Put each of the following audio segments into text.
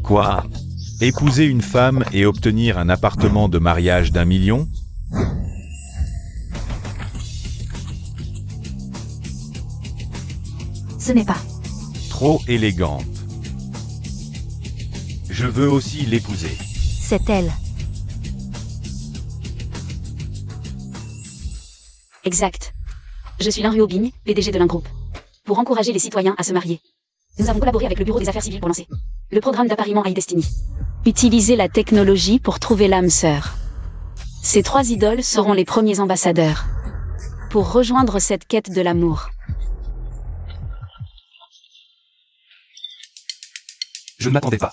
Quoi? Épouser une femme et obtenir un appartement de mariage d'1 million? Ce n'est pas. Trop élégante. Je veux aussi l'épouser. C'est elle. Exact. Je suis Lin Ruobing, PDG de l'Ingroup. Pour encourager les citoyens à se marier. Nous avons collaboré avec le Bureau des Affaires civiles pour lancer le programme d'appariement iDestiny. Utiliser la technologie pour trouver l'âme sœur. Ces 3 idoles seront les premiers ambassadeurs pour rejoindre cette quête de l'amour. Je ne m'attendais pas.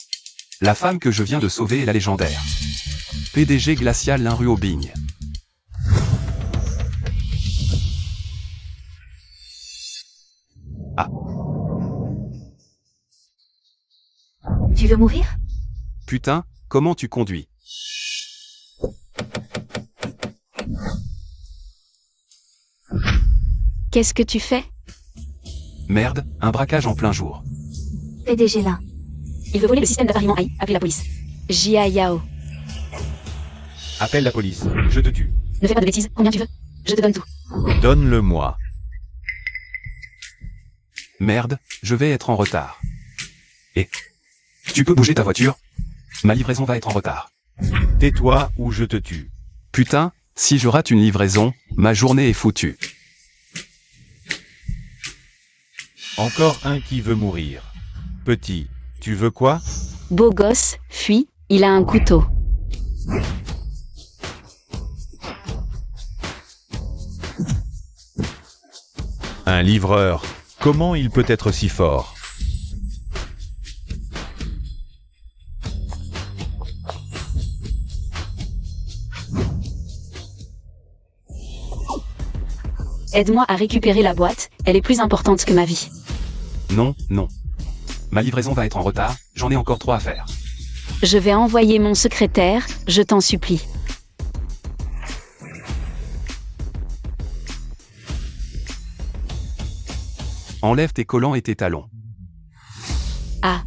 La femme que je viens de sauver est la légendaire PDG Glacial Lin Ruobing. Ah. Tu veux mourir? Putain, comment tu conduis? Qu'est-ce que tu fais? Merde, un braquage en plein jour. PDG là. Il veut voler le système d'appariement AI, appelez la police. Jia Yao. Appelle la police, je te tue. Ne fais pas de bêtises, combien tu veux? Je te donne tout. Donne-le-moi. Merde, je vais être en retard. Et tu peux bouger ta voiture? Ma livraison va être en retard. Tais-toi ou je te tue. Putain, si je rate une livraison, ma journée est foutue. Encore un qui veut mourir. Petit, tu veux quoi? Beau gosse, fuis, il a un couteau. Un livreur. Comment il peut être si fort? Aide-moi à récupérer la boîte, elle est plus importante que ma vie. Non, non. Ma livraison va être en retard, j'en ai encore 3 à faire. Je vais envoyer mon secrétaire, je t'en supplie. Enlève tes collants et tes talons. Ah.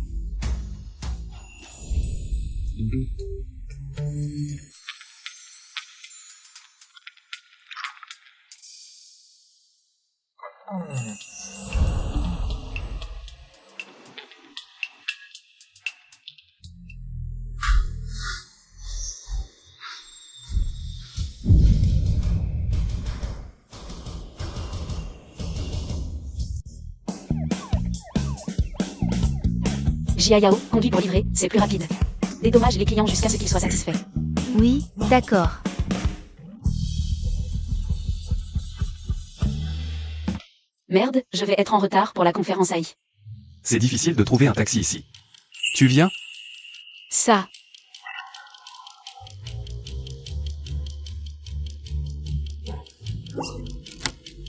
Jia Yao, conduis pour livrer, c'est plus rapide. Dédommage les clients jusqu'à ce qu'ils soient satisfaits. Oui, d'accord. Merde, je vais être en retard pour la conférence AI. C'est difficile de trouver un taxi ici. Tu viens? Ça.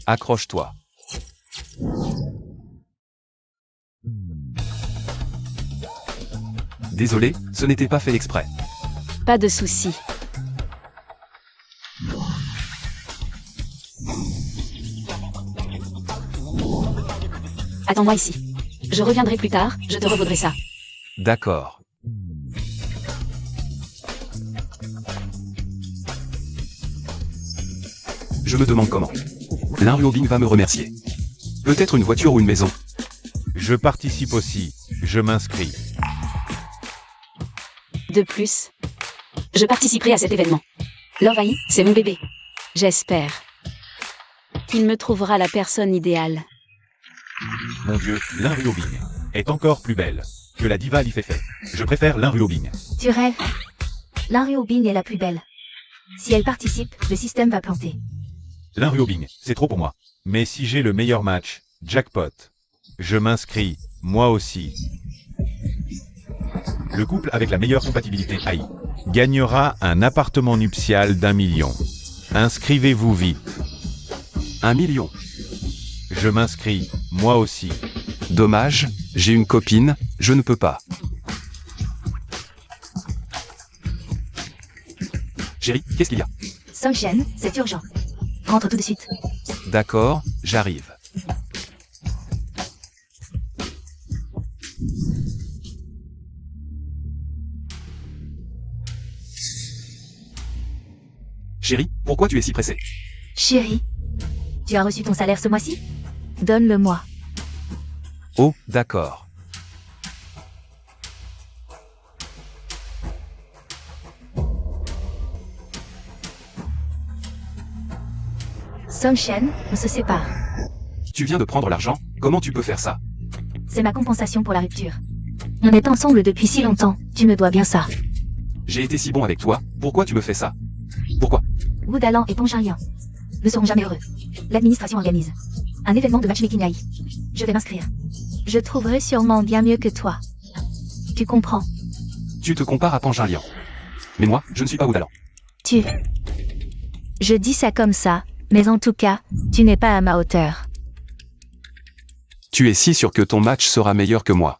Accroche-toi. Désolé, ce n'était pas fait exprès. Pas de souci. Attends-moi ici. Je reviendrai plus tard, je te revaudrai ça. D'accord. Je me demande comment. Lin Ruobing va me remercier. Peut-être une voiture ou une maison. Je participe aussi. Je m'inscris. De plus, je participerai à cet événement. Love AI, c'est mon bébé. J'espère qu'il me trouvera la personne idéale. Mon Dieu, Lin Ruobing est encore plus belle que la diva Lifefei. Je préfère Lin Ruobing. Tu rêves. Lin Ruobing est la plus belle. Si elle participe, le système va planter. Lin Ruobing, c'est trop pour moi. Mais si j'ai le meilleur match, jackpot. Je m'inscris, moi aussi. Le couple avec la meilleure compatibilité AI gagnera un appartement nuptial d'1 million. Inscrivez-vous vite. 1 million. Je m'inscris, moi aussi. Dommage, j'ai une copine, je ne peux pas. Chérie, qu'est-ce qu'il y a? Song-Shen, c'est urgent. Rentre tout de suite. D'accord, j'arrive. Chérie, pourquoi tu es si pressée? Chérie, tu as reçu ton salaire ce mois-ci? Donne-le-moi. Oh, d'accord. Song Shen, on se sépare. Tu viens de prendre l'argent, comment tu peux faire ça? C'est ma compensation pour la rupture. On est ensemble depuis si longtemps, tu me dois bien ça. J'ai été si bon avec toi, pourquoi tu me fais ça? Pourquoi? Wu Dalan et Peng Xianliang ne seront jamais heureux. L'administration organise un événement de matchmaking AI. Je vais m'inscrire. Je trouverai sûrement bien mieux que toi. Tu comprends? Tu te compares à Peng Xianliang. Mais moi, je ne suis pas Wu Dalan. Je dis ça comme ça, mais en tout cas, tu n'es pas à ma hauteur. Tu es si sûr que ton match sera meilleur que moi.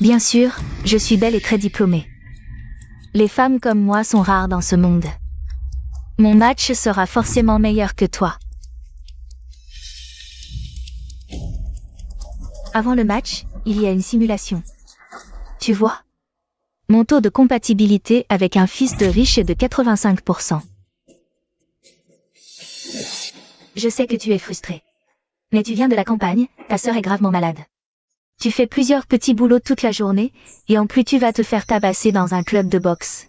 Bien sûr, je suis belle et très diplômée. Les femmes comme moi sont rares dans ce monde. Mon match sera forcément meilleur que toi. Avant le match, il y a une simulation. Tu vois? Mon taux de compatibilité avec un fils de riche est de 85%. Je sais que tu es frustré. Mais tu viens de la campagne, ta sœur est gravement malade. Tu fais plusieurs petits boulots toute la journée, et en plus tu vas te faire tabasser dans un club de boxe.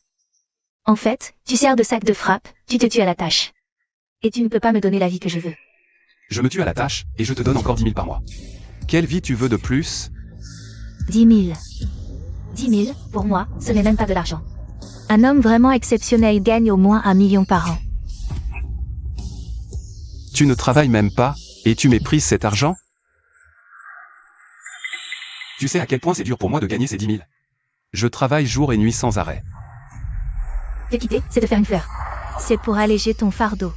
En fait, tu sers de sac de frappe, tu te tues à la tâche. Et tu ne peux pas me donner la vie que je veux. Je me tue à la tâche, et je te donne encore 10 000 par mois. Quelle vie tu veux de plus? 10 000. 10 000, pour moi, ce n'est même pas de l'argent. Un homme vraiment exceptionnel gagne au moins 1 million par an. Tu ne travailles même pas, et tu méprises cet argent? Tu sais à quel point c'est dur pour moi de gagner ces 10 000. Je travaille jour et nuit sans arrêt. Te quitter, c'est te faire une fleur. C'est pour alléger ton fardeau.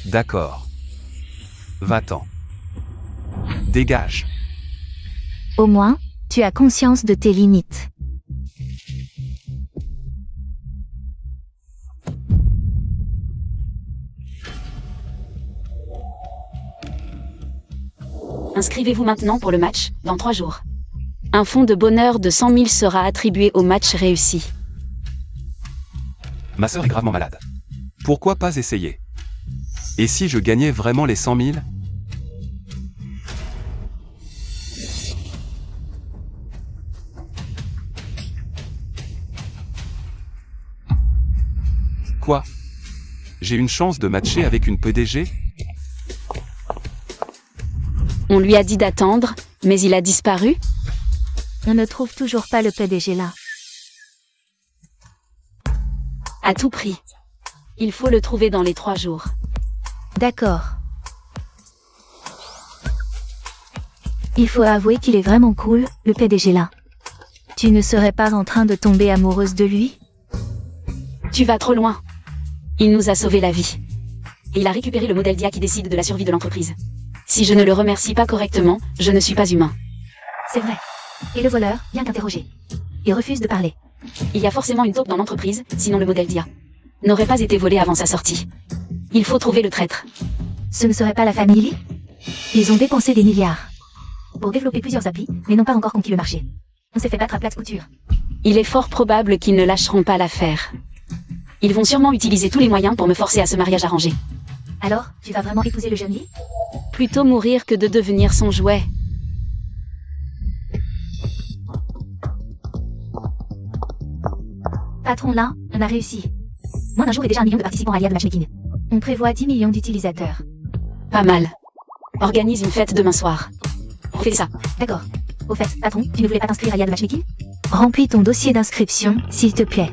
D'accord. Va-t'en. Dégage. Au moins, tu as conscience de tes limites. Inscrivez-vous maintenant pour le match, dans 3 jours. Un fonds de bonheur de 100 000 sera attribué au match réussi. Ma sœur est gravement malade. Pourquoi pas essayer? Et si je gagnais vraiment les 100 000? Quoi? J'ai une chance de matcher avec une PDG? On lui a dit d'attendre, mais il a disparu. On ne trouve toujours pas le PDG là. À tout prix. Il faut le trouver dans les 3 jours. D'accord. Il faut avouer qu'il est vraiment cool, le PDG là. Tu ne serais pas en train de tomber amoureuse de lui? Tu vas trop loin. Il nous a sauvé la vie. Et il a récupéré le modèle d'IA qui décide de la survie de l'entreprise. Si je ne le remercie pas correctement, je ne suis pas humain. C'est vrai. Et le voleur vient t'interroger. Il refuse de parler. Il y a forcément une taupe dans l'entreprise, sinon le modèle d'IA n'aurait pas été volé avant sa sortie. Il faut trouver le traître. Ce ne serait pas la famille Lee? Ils ont dépensé des milliards pour développer plusieurs applis, mais n'ont pas encore conquis le marché. On s'est fait battre à plate couture. Il est fort probable qu'ils ne lâcheront pas l'affaire. Ils vont sûrement utiliser tous les moyens pour me forcer à ce mariage arrangé. Alors, tu vas vraiment épouser le jeune Lee? Plutôt mourir que de devenir son jouet. Patron là, on a réussi. Moins d'un jour et déjà 1 million de participants à l'IA de matchmaking. On prévoit 10 millions d'utilisateurs. Pas mal. Organise une fête demain soir. Fais ça. D'accord. Au fait, patron, tu ne voulais pas t'inscrire à l'IA de matchmaking? Remplis ton dossier d'inscription, s'il te plaît.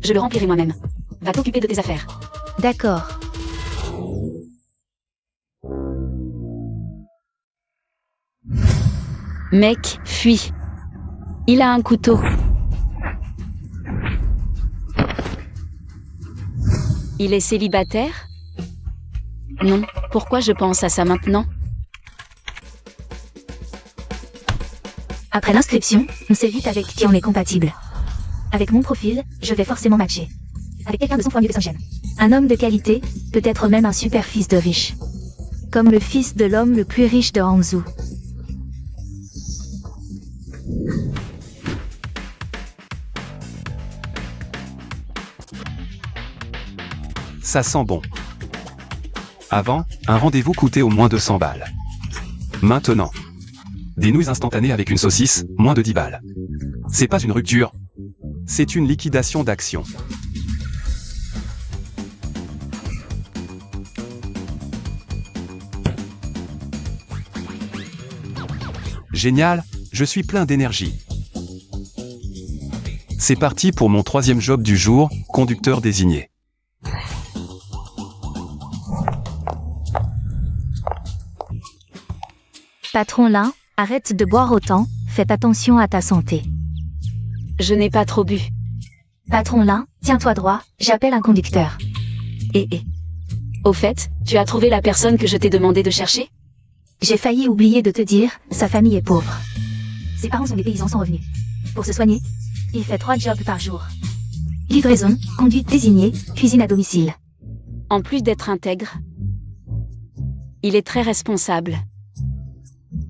Je le remplirai moi-même. Va t'occuper de tes affaires. D'accord. Mec, fuis. Il a un couteau. Il est célibataire? Non, pourquoi je pense à ça maintenant? Après l'inscription, on sait vite avec qui on est compatible. Avec mon profil, je vais forcément matcher. Avec quelqu'un de 100 fois mieux que Song Shen. Un homme de qualité, peut-être même un super fils de riche. Comme le fils de l'homme le plus riche de Hangzhou. Ça sent bon. Avant, un rendez-vous coûtait au moins 200 balles. Maintenant, des nouilles instantanées avec une saucisse, moins de 10 balles. C'est pas une rupture, c'est une liquidation d'action. Génial, je suis plein d'énergie. C'est parti pour mon 3e job du jour, conducteur désigné. Patron Lin, arrête de boire autant, fais attention à ta santé. Je n'ai pas trop bu. Patron Lin, tiens-toi droit, j'appelle un conducteur. Au fait, tu as trouvé la personne que je t'ai demandé de chercher? J'ai failli oublier de te dire, sa famille est pauvre. Ses parents sont des paysans sans revenus. Pour se soigner, il fait 3 jobs par jour. Livraison, conduite désignée, cuisine à domicile. En plus d'être intègre, il est très responsable.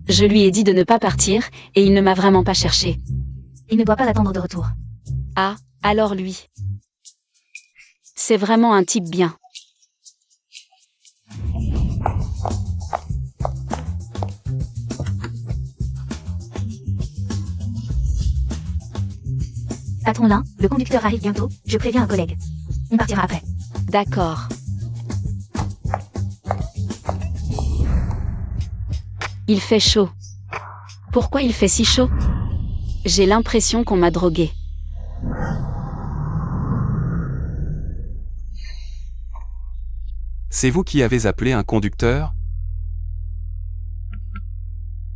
Je lui ai dit de ne pas partir, et il ne m'a vraiment pas cherché. Il ne doit pas attendre de retour. Ah, alors lui. C'est vraiment un type bien. Patron Lin, le conducteur arrive bientôt, je préviens un collègue. On partira après. D'accord. Il fait chaud. Pourquoi il fait si chaud? J'ai l'impression qu'on m'a drogué. C'est vous qui avez appelé un conducteur?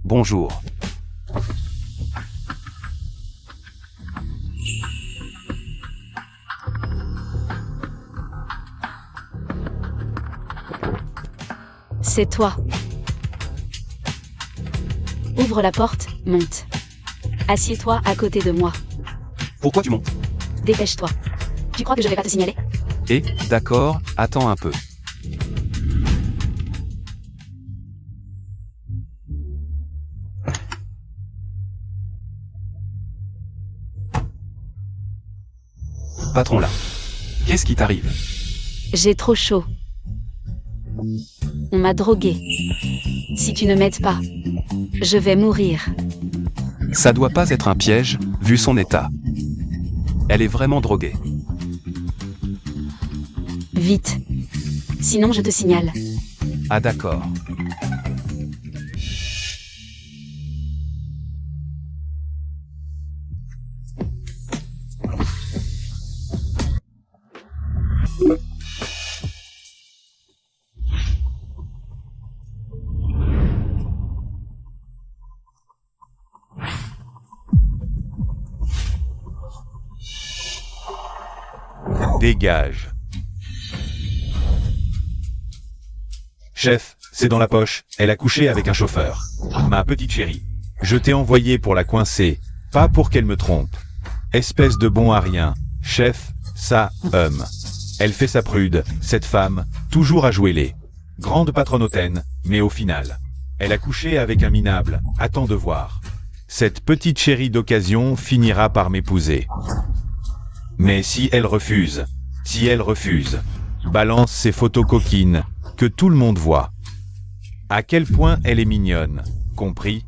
Bonjour. C'est toi. Ouvre la porte, monte. Assieds-toi à côté de moi. Pourquoi tu montes? Dépêche-toi. Tu crois que je vais pas te signaler? D'accord, attends un peu. Patron là. Qu'est-ce qui t'arrive? J'ai trop chaud. On m'a drogué. Si tu ne m'aides pas, je vais mourir. Ça doit pas être un piège, vu son état. Elle est vraiment droguée. Vite. Sinon je te signale. Ah d'accord. Dégage. Chef, c'est dans la poche, elle a couché avec un chauffeur. Ma petite chérie. Je t'ai envoyé pour la coincer, pas pour qu'elle me trompe. Espèce de bon à rien. Chef, ça, Elle fait sa prude, cette femme, toujours à jouer les. Grande patronne hautaine, mais au final. Elle a couché avec un minable, attends de voir. Cette petite chérie d'occasion finira par m'épouser. Mais si elle refuse, balance ses photos coquines, que tout le monde voit. À quel point elle est mignonne, compris?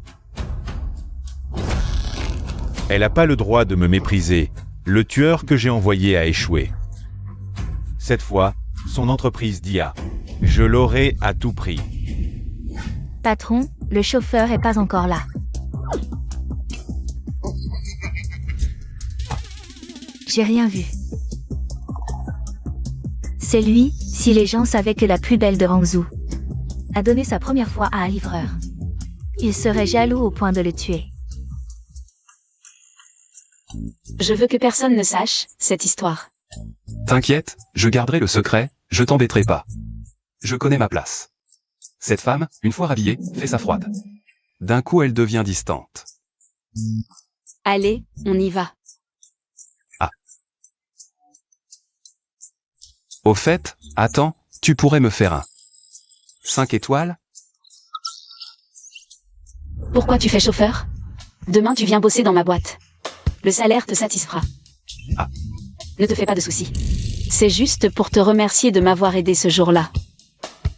Elle n'a pas le droit de me mépriser, le tueur que j'ai envoyé a échoué. Cette fois, son entreprise d'IA. Je l'aurai à tout prix. Patron, le chauffeur est pas encore là. J'ai rien vu. C'est lui, si les gens savaient que la plus belle de Rangzhou a donné sa première fois à un livreur. Ils seraient jaloux au point de le tuer. Je veux que personne ne sache cette histoire. T'inquiète, je garderai le secret, je t'embêterai pas. Je connais ma place. Cette femme, une fois rhabillée, fait sa froide. D'un coup elle devient distante. Allez, on y va. Au fait, attends, tu pourrais me faire un 5 étoiles? Pourquoi tu fais chauffeur? Demain tu viens bosser dans ma boîte. Le salaire te satisfera. Ne te fais pas de soucis. C'est juste pour te remercier de m'avoir aidé ce jour-là.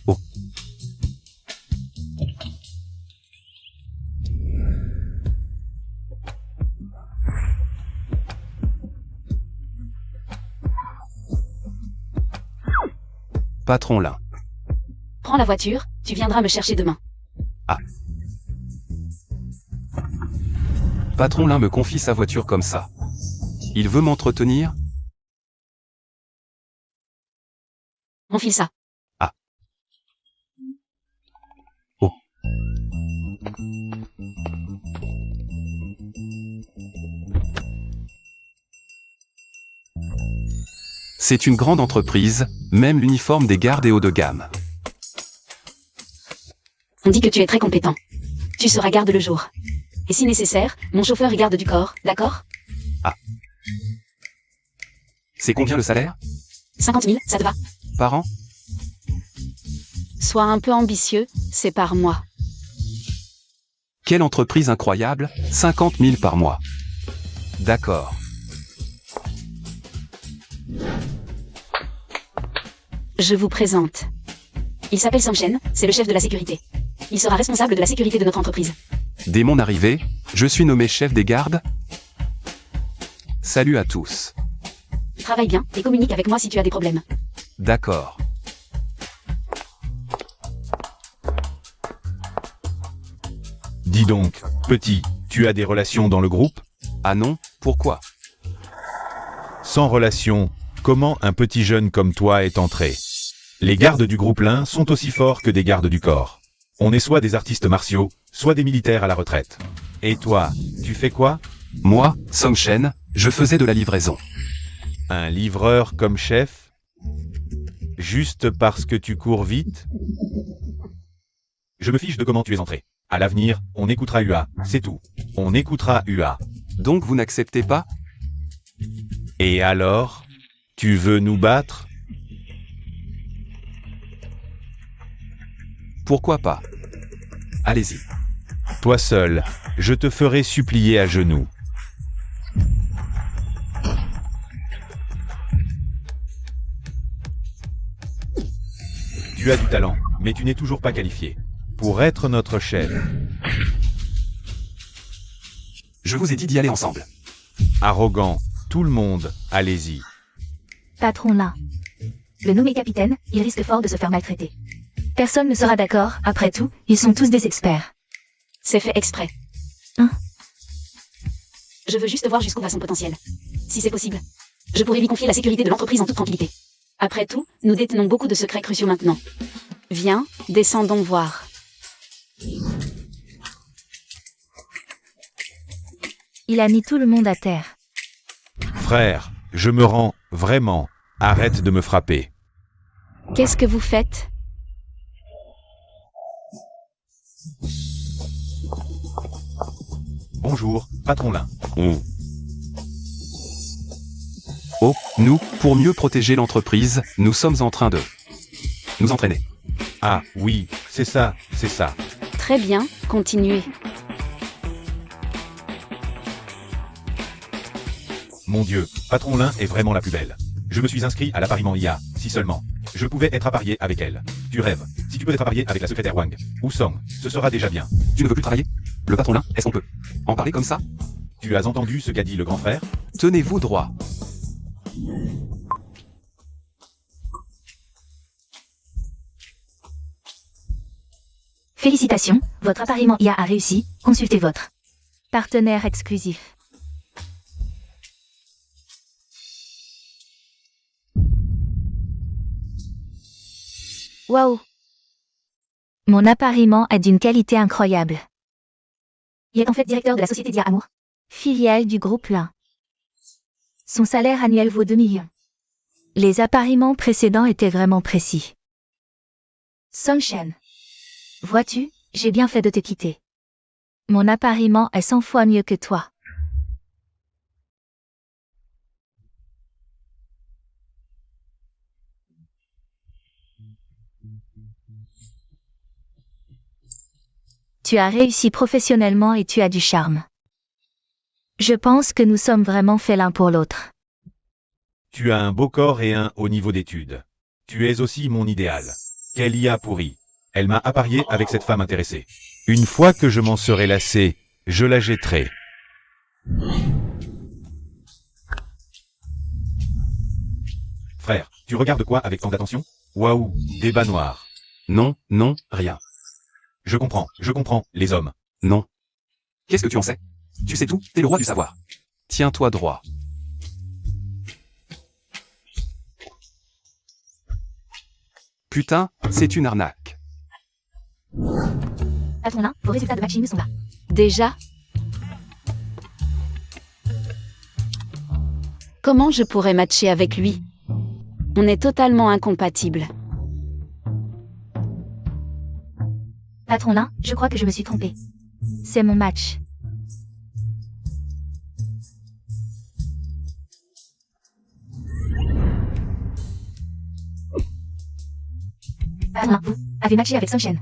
Oh. Patron Lin. Prends la voiture, tu viendras me chercher demain. Patron Lin me confie sa voiture comme ça. Il veut m'entretenir? On file ça. Oh. C'est une grande entreprise, même l'uniforme des gardes est haut de gamme. On dit que tu es très compétent. Tu seras garde le jour. Et si nécessaire, mon chauffeur est garde du corps, d'accord? C'est combien le salaire? 50 000, ça te va? Par an? Sois un peu ambitieux, c'est par mois. Quelle entreprise incroyable, 50 000 par mois. D'accord. Je vous présente. Il s'appelle Song Shen, c'est le chef de la sécurité. Il sera responsable de la sécurité de notre entreprise. Dès mon arrivée, je suis nommé chef des gardes. Salut à tous. Travaille bien et communique avec moi si tu as des problèmes. D'accord. Dis donc, petit, tu as des relations dans le groupe? Ah non, pourquoi? Sans relation, comment un petit jeune comme toi est entré? Les gardes du groupe Lin sont aussi forts que des gardes du corps. On est soit des artistes martiaux, soit des militaires à la retraite. Et toi, tu fais quoi? Moi, Song Shen, je faisais de la livraison. Un livreur comme chef? Juste parce que tu cours vite? Je me fiche de comment tu es entré. À l'avenir, on écoutera UA, c'est tout. On écoutera UA. Donc vous n'acceptez pas? Et alors? Tu veux nous battre? Pourquoi pas? Allez-y. Toi seul, je te ferai supplier à genoux. Tu as du talent, mais tu n'es toujours pas qualifié pour être notre chef. Je vous ai dit d'y aller ensemble. Arrogant, tout le monde, allez-y. Patron là. Le nommé capitaine, il risque fort de se faire maltraiter. Personne ne sera d'accord, après tout, ils sont tous des experts. C'est fait exprès. Hein? Je veux juste voir jusqu'où va son potentiel. Si c'est possible, je pourrais lui confier la sécurité de l'entreprise en toute tranquillité. Après tout, nous détenons beaucoup de secrets cruciaux maintenant. Viens, descendons voir. Il a mis tout le monde à terre. Frère, je me rends, vraiment, arrête de me frapper. Qu'est-ce que vous faites? Bonjour, patron Lin. Oh, nous, pour mieux protéger l'entreprise, nous sommes en train de nous entraîner. Ah, oui, c'est ça, c'est ça. Très bien, continuez. Mon Dieu, patron Lin est vraiment la plus belle. Je me suis inscrit à l'appariement IA, si seulement. Je pouvais être apparié avec elle. Tu rêves. Si tu peux être apparié avec la secrétaire Wang, ou Song, ce sera déjà bien. Tu ne veux plus travailler? Le patron Lin, est-ce qu'on peut en parler comme ça? Tu as entendu ce qu'a dit le grand frère? Tenez-vous droit. Félicitations, votre appariement IA a réussi, consultez votre partenaire exclusif. Waouh! Mon appariement est d'une qualité incroyable. Il est en fait directeur de la société Dia Amour, filiale du groupe Lin. Son salaire annuel vaut 2 millions. Les appariements précédents étaient vraiment précis. Song Shen. Vois-tu, j'ai bien fait de te quitter. Mon appariement est 100 fois mieux que toi. Tu as réussi professionnellement et tu as du charme. Je pense que nous sommes vraiment faits l'un pour l'autre. Tu as un beau corps et un haut niveau d'études. Tu es aussi mon idéal. Quelle IA pourrie. Elle m'a apparié avec cette femme intéressée. Une fois que je m'en serai lassé, je la jetterai. Frère, tu regardes quoi avec tant d'attention? Waouh, débat noir. Non, non, rien. Je comprends, les hommes. Non. Qu'est-ce que tu en sais? Tu sais tout, t'es le roi du savoir. Tiens-toi droit. Putain, c'est une arnaque. Patron Lin, vos résultats de matching sont là. Déjà? Comment je pourrais matcher avec lui? On est totalement incompatibles. Patron Lin, je crois que je me suis trompé. C'est mon match. Patron Lin, vous avez matché avec Sunshine.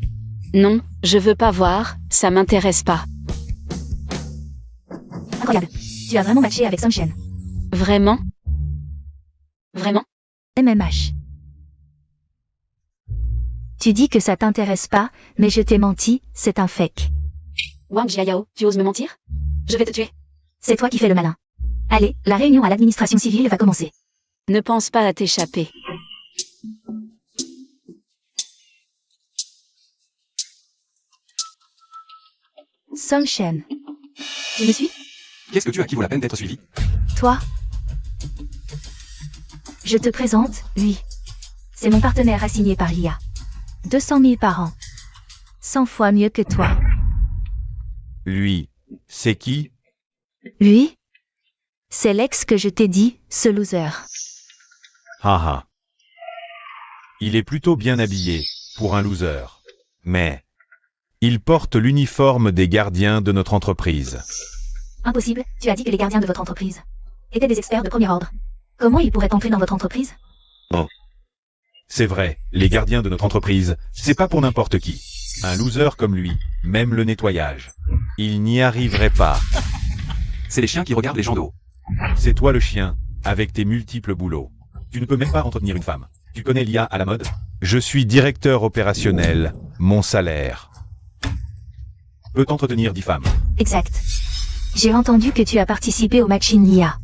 Non, je veux pas voir, ça m'intéresse pas. Incroyable. Tu as vraiment matché avec Sunshine. Vraiment? Vraiment? MMH. Tu dis que ça t'intéresse pas, mais je t'ai menti, c'est un fake. Wang Jiayao, tu oses me mentir? Je vais te tuer. C'est toi qui fais le malin. Allez, la réunion à l'administration civile va commencer. Ne pense pas à t'échapper. Sunshine. Tu me suis? Qu'est-ce que tu as qui vaut la peine d'être suivi? Toi? Je te présente, lui. C'est mon partenaire assigné par l'IA. 200 000 par an. 100 fois mieux que toi. Lui, c'est qui? Lui? C'est l'ex que je t'ai dit, ce loser. Haha. Il est plutôt bien habillé, pour un loser. Mais... il porte l'uniforme des gardiens de notre entreprise. Impossible, tu as dit que les gardiens de votre entreprise étaient des experts de premier ordre. Comment ils pourraient entrer dans votre entreprise? Oh. C'est vrai, les gardiens de notre entreprise, c'est pas pour n'importe qui. Un loser comme lui, même le nettoyage. Il n'y arriverait pas. C'est les chiens qui regardent les gens d'eau. C'est toi le chien, avec tes multiples boulots. Tu ne peux même pas entretenir une femme. Tu connais l'IA à la mode? Je suis directeur opérationnel, mon salaire peut entretenir 10 femmes. Exact. J'ai entendu que tu as participé au matching IA.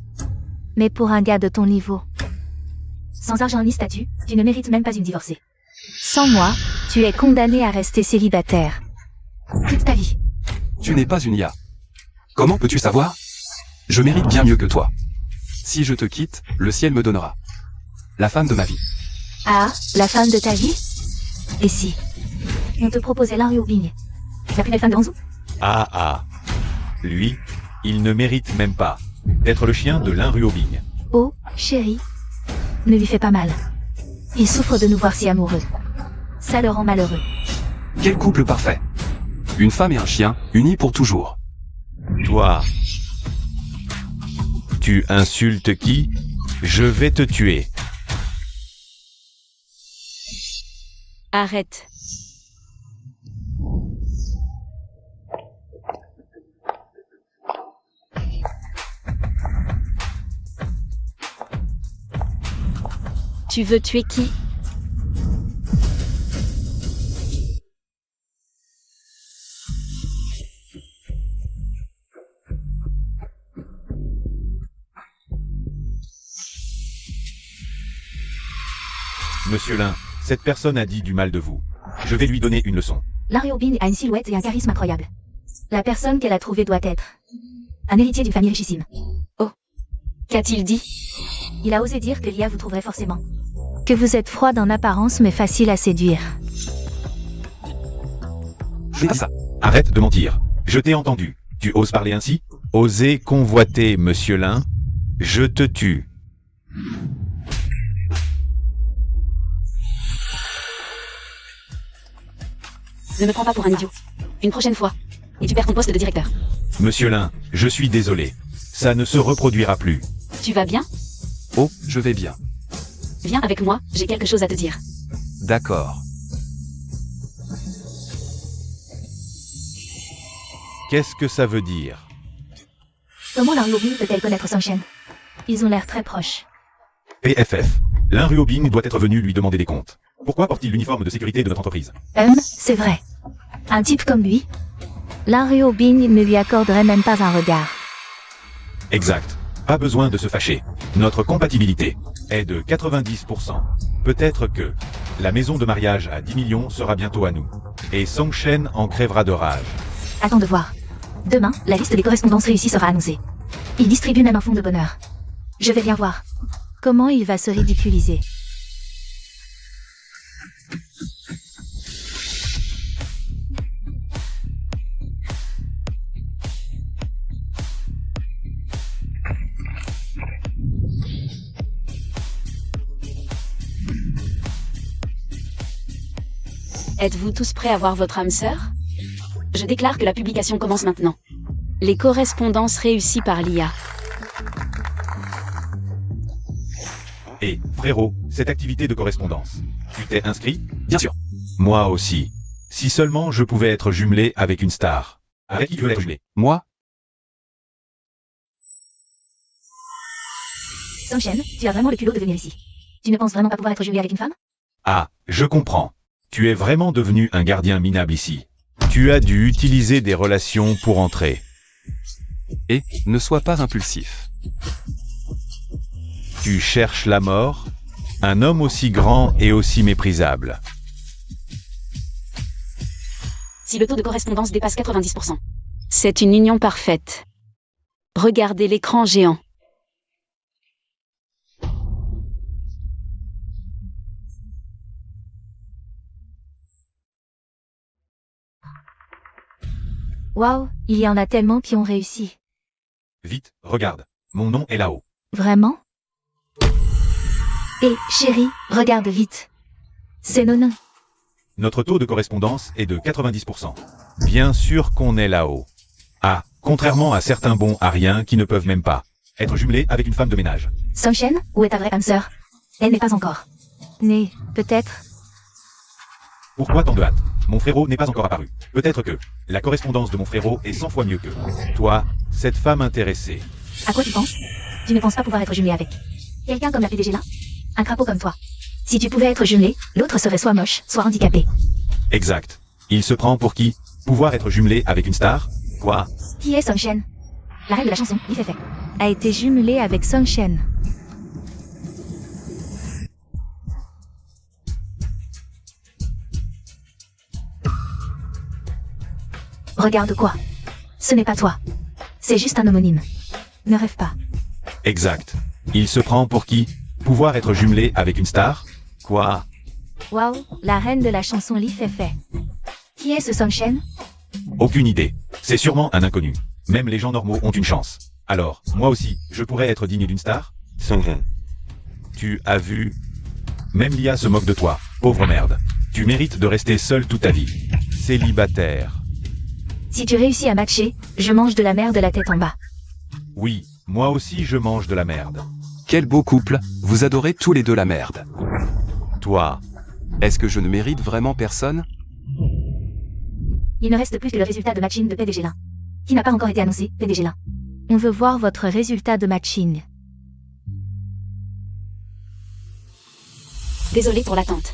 Mais pour un gars de ton niveau. Sans argent ni statut, tu ne mérites même pas une divorcée. Sans moi, tu es condamné à rester célibataire. Toute ta vie. Tu n'es pas une IA. Comment peux-tu savoir? Je mérite bien mieux que toi. Si je te quitte, le ciel me donnera la femme de ma vie. Ah, la femme de ta vie? Et si on te proposait Lan Yuobing, la plus belle femme de Hangzhou? Ah. Lui, il ne mérite même pas d'être le chien de Lin Ruobing. Oh, chérie. Ne lui fais pas mal. Il souffre de nous voir si amoureux. Ça le rend malheureux. Quel couple parfait. Une femme et un chien, unis pour toujours. Toi, tu insultes qui? Je vais te tuer. Arrête. Tu veux tuer qui? Monsieur Lin, cette personne a dit du mal de vous. Je vais lui donner une leçon. Lan Yuobing a une silhouette et un charisme incroyable. La personne qu'elle a trouvée doit être un héritier d'une famille richissime. Qu'a-t-il dit? Il a osé dire que l'IA vous trouverait forcément. Que vous êtes froide en apparence mais facile à séduire. Fais pas ça. Arrête de mentir. Je t'ai entendu. Tu oses parler ainsi? Oser convoiter, monsieur Lin? Je te tue. Ne me prends pas pour un idiot. Une prochaine fois. Et tu perds ton poste de directeur. Monsieur Lin, je suis désolé. Ça ne se reproduira plus. Tu vas bien? Oh, je vais bien. Viens avec moi, j'ai quelque chose à te dire. D'accord. Qu'est-ce que ça veut dire? Comment Lan Yuobing peut-elle connaître Sunshine? Ils ont l'air très proches. PFF. L'un Ruobing doit être venu lui demander des comptes. Pourquoi porte-t-il l'uniforme de sécurité de notre entreprise? C'est vrai. Un type comme lui, Lin Ruobing ne lui accorderait même pas un regard. Exact. Pas besoin de se fâcher. Notre compatibilité est de 90%. Peut-être que la maison de mariage à 10 millions sera bientôt à nous. Et Song Shen en crèvera de rage. Attends de voir. Demain, la liste des correspondances réussies sera annoncée. Il distribue même un fonds de bonheur. Je vais bien voir comment il va se ridiculiser. Êtes-vous tous prêts à voir votre âme sœur? Je déclare que la publication commence maintenant. Les correspondances réussies par l'IA. Et, frérot, cette activité de correspondance, tu t'es inscrit? Bien sûr. Moi aussi. Si seulement je pouvais être jumelé avec une star. Avec qui tu veux être jumelé? Moi? Song Shen, tu as vraiment le culot de venir ici. Tu ne penses vraiment pas pouvoir être jumelé avec une femme? Ah, je comprends. Tu es vraiment devenu un gardien minable ici. Tu as dû utiliser des relations pour entrer. Et, ne sois pas impulsif. Tu cherches la mort? Un homme aussi grand et aussi méprisable. Si le taux de correspondance dépasse 90%, c'est une union parfaite. Regardez l'écran géant. Waouh, il y en a tellement qui ont réussi. Vite, regarde. Mon nom est là-haut. Vraiment? Hé, chérie, regarde vite. C'est Nonin. Notre taux de correspondance est de 90%. Bien sûr qu'on est là-haut. Ah, contrairement à certains bons ariens qui ne peuvent même pas être jumelés avec une femme de ménage. Song Shen, où est ta vraie âme sœur? Elle n'est pas encore née, peut-être? Pourquoi tant de hâte? Mon frérot n'est pas encore apparu. Peut-être que la correspondance de mon frérot est 100 fois mieux que toi, cette femme intéressée. À quoi tu penses? Tu ne penses pas pouvoir être jumelé avec quelqu'un comme la PDG là? Un crapaud comme toi. Si tu pouvais être jumelé, l'autre serait soit moche, soit handicapé. Exact. Il se prend pour qui? Pouvoir être jumelé avec une star? Quoi? Qui est Song Shen? La reine de la chanson, Li Fei Fei, a été jumelée avec Song Shen. Regarde quoi? Ce n'est pas toi. C'est juste un homonyme. Ne rêve pas. Exact. Il se prend pour qui? Pouvoir être jumelé avec une star? Quoi? Waouh, la reine de la chanson Li Fei Fei. Qui est ce Song Shen? Aucune idée. C'est sûrement un inconnu. Même les gens normaux ont une chance. Alors, moi aussi, je pourrais être digne d'une star? Tu as vu? Même l'IA se moque de toi, pauvre merde. Tu mérites de rester seul toute ta vie. Célibataire. Si tu réussis à matcher, je mange de la merde de la tête en bas. Oui, moi aussi je mange de la merde. Quel beau couple, vous adorez tous les deux la merde. Toi, Est-ce que je ne mérite vraiment personne? Il ne reste plus que le résultat de matching de PDG Lin. Qui n'a pas encore été annoncé, PDG Lin. On veut voir votre résultat de matching. Désolé pour l'attente.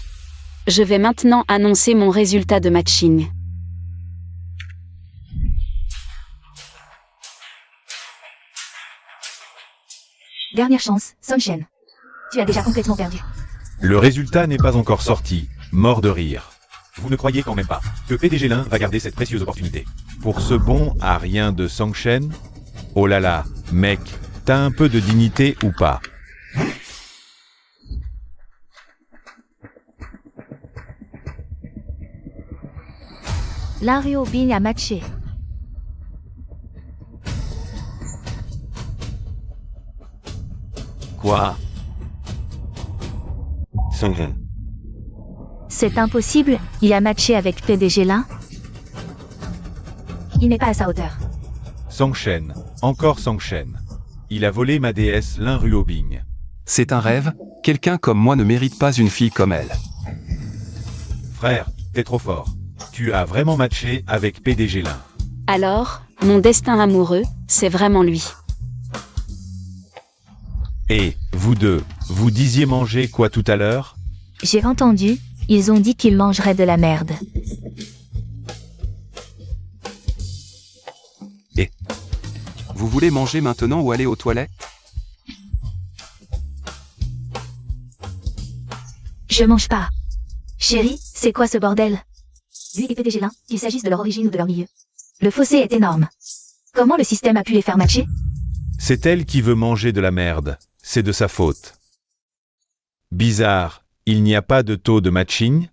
Je vais maintenant annoncer mon résultat de matching. Dernière chance, Song Shen. Tu as déjà complètement perdu. le résultat n'est pas encore sorti, mort de rire. Vous ne croyez quand même pas que PDG Lin va garder cette précieuse opportunité pour ce bon à rien de Song Shen? Oh là là, mec, t'as un peu de dignité ou pas? Lin Ruobing a matché. Quoi? C'est impossible, il a matché avec PDG Lin. Il n'est pas à sa hauteur. Song Shen, encore Song Shen. Il a volé ma déesse Lin Ruobing. C'est un rêve, quelqu'un comme moi ne mérite pas une fille comme elle. Frère, t'es trop fort. Tu as vraiment matché avec PDG Lin. Alors, mon destin amoureux, c'est vraiment lui. Et, vous deux, Vous disiez manger quoi tout à l'heure? J'ai entendu, ils ont dit qu'ils mangeraient de la merde. Vous voulez manger maintenant ou aller aux toilettes? Je mange pas. Chérie, c'est quoi ce bordel? Lui et PDG l'un, qu'il s'agisse de leur origine ou de leur milieu. Le fossé est énorme. Comment le système a pu les faire matcher? C'est elle qui veut manger de la merde. C'est de sa faute. Bizarre, il n'y a pas de taux de matching?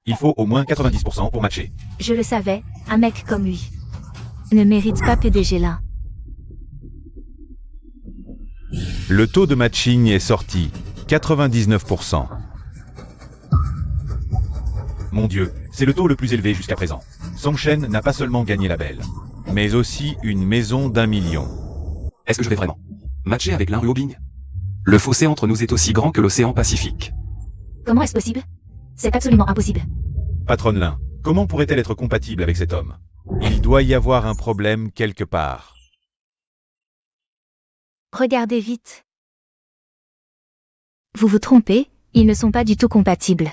Il faut au moins 90% pour matcher. Je le savais, un mec comme lui ne mérite pas PDG l'un. Le taux de matching est sorti. 99%. Mon Dieu, c'est le taux le plus élevé jusqu'à présent. Songchen n'a pas seulement gagné la belle, mais aussi une maison d'1 million. Est-ce que je vais vraiment matcher avec l'un Bing? Le fossé entre nous est aussi grand que l'océan Pacifique. Comment est-ce possible? C'est absolument impossible. Patronne Lin, comment pourrait-elle être compatible avec cet homme? Il doit y avoir un problème quelque part. Regardez vite. Vous vous trompez, ils ne sont pas du tout compatibles.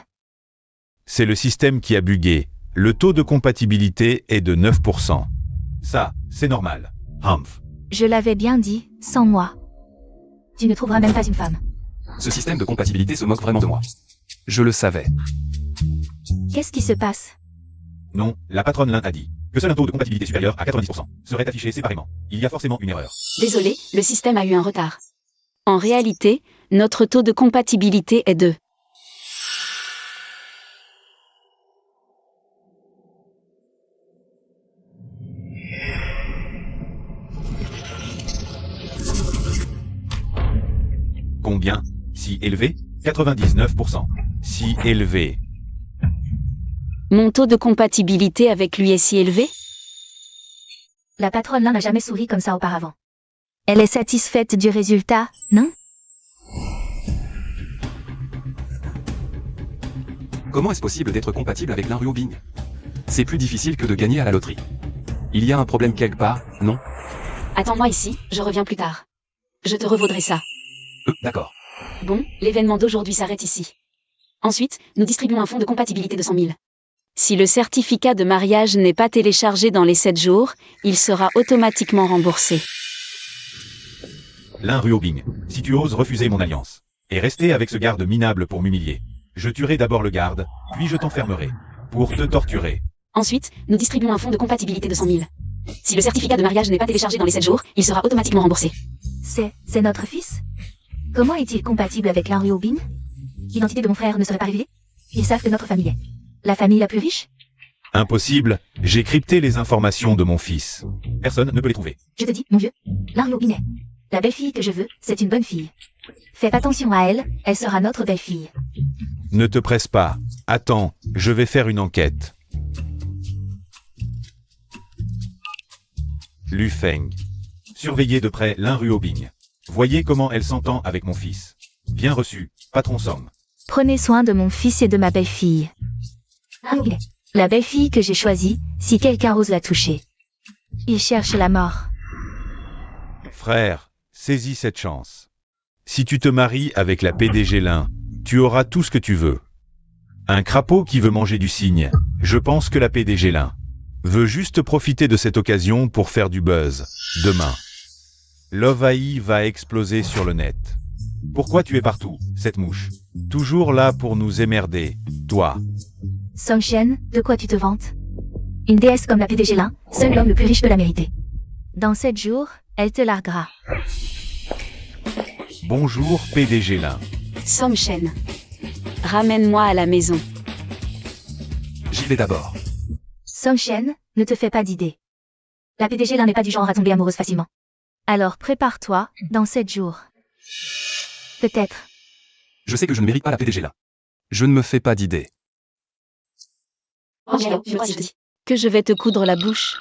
C'est le système qui a bugué. Le taux de compatibilité est de 9%. Ça, c'est normal. Humph. Je l'avais bien dit, sans moi. Tu ne trouveras même pas une femme. Ce système de compatibilité se moque vraiment de moi. Je le savais. Qu'est-ce qui se passe? Non, la patronne Lin a dit que seul un taux de compatibilité supérieur à 90% serait affiché séparément. Il y a forcément une erreur. Désolé, le système a eu un retard. En réalité, notre taux de compatibilité est 2. Combien? Si élevé? 99%. Si élevé. Mon taux de compatibilité avec lui est si élevé? La patronne Lin n'a jamais souri comme ça auparavant. Elle est satisfaite du résultat, non? Comment est-ce possible d'être compatible avec l'un Bing? C'est plus difficile que de gagner à la loterie. Il y a un problème quelque part, non? Attends-moi ici, je reviens plus tard. Je te revaudrai ça. D'accord. Bon, l'événement d'aujourd'hui s'arrête ici. Ensuite, nous distribuons un fonds de compatibilité de 100 000. Si le certificat de mariage n'est pas téléchargé dans les 7 jours, il sera automatiquement remboursé. Lin Bing, si tu oses refuser mon alliance, et rester avec ce garde minable pour m'humilier, je tuerai d'abord le garde, puis je t'enfermerai, pour te torturer. Ensuite, nous distribuons un fonds de compatibilité de 100 000. Si le certificat de mariage n'est pas téléchargé dans les 7 jours, il sera automatiquement remboursé. C'est notre fils? Comment est-il compatible avec l'un Bing? L'identité de mon frère ne serait pas révélée? Ils savent que notre famille est la famille la plus riche? Impossible, j'ai crypté les informations de mon fils. Personne ne peut les trouver. Je te dis, mon vieux, l'un Bing est la belle-fille que je veux, c'est une bonne fille. Fais attention à elle, elle sera notre belle-fille. Ne te presse pas. Attends, je vais faire une enquête. Lu Feng. Surveillez de près l'un Bing. Voyez comment elle s'entend avec mon fils. Bien reçu, patron Song. Prenez soin de mon fils et de ma belle-fille. La belle-fille que j'ai choisie, si quelqu'un ose la toucher. Il cherche la mort. Frère, saisis cette chance. Si tu te maries avec la PDG Lin, tu auras tout ce que tu veux. Un crapaud qui veut manger du cygne, je pense que la PDG Lin veut juste profiter de cette occasion pour faire du buzz. Demain, Love AI va exploser sur le net. Pourquoi tu es partout, cette mouche? Toujours là pour nous émerder, toi. Songchen, de quoi tu te vantes? Une déesse comme la PDG Lin, seul l'homme le plus riche peut la mériter. Dans 7 jours, elle te larguera. Bonjour PDG Lin. Songchen. Ramène-moi à la maison. J'y vais d'abord. Songchen, ne te fais pas d'idée. La PDG Lin n'est pas du genre à tomber amoureuse facilement. Alors prépare-toi, dans 7 jours. Peut-être. Je sais que je ne mérite pas la PDG là. Je ne me fais pas d'idée. Angelo, je te dis que je vais te coudre la bouche.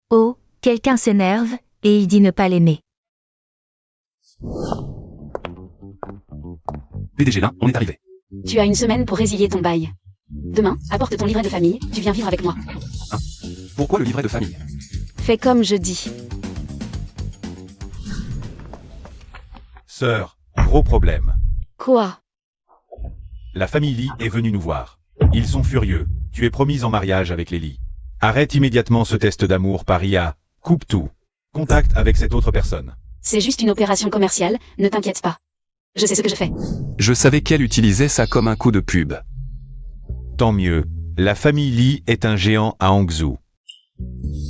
Oh, quelqu'un s'énerve, et il dit ne pas l'aimer. PDG là, on est arrivé. Tu as une semaine pour résilier ton bail. Demain, apporte ton livret de famille, tu viens vivre avec moi. Pourquoi le livret de famille? Fais comme je dis. Sœur, gros problème. Quoi? La famille Lee est venue nous voir. Ils sont furieux. Tu es promise en mariage avec les Lee. Arrête immédiatement ce test d'amour par IA. Coupe tout. Contact avec cette autre personne. C'est juste une opération commerciale, ne t'inquiète pas. Je sais ce que je fais. Je savais qu'elle utilisait ça comme un coup de pub. Tant mieux. La famille Lee est un géant à Hangzhou.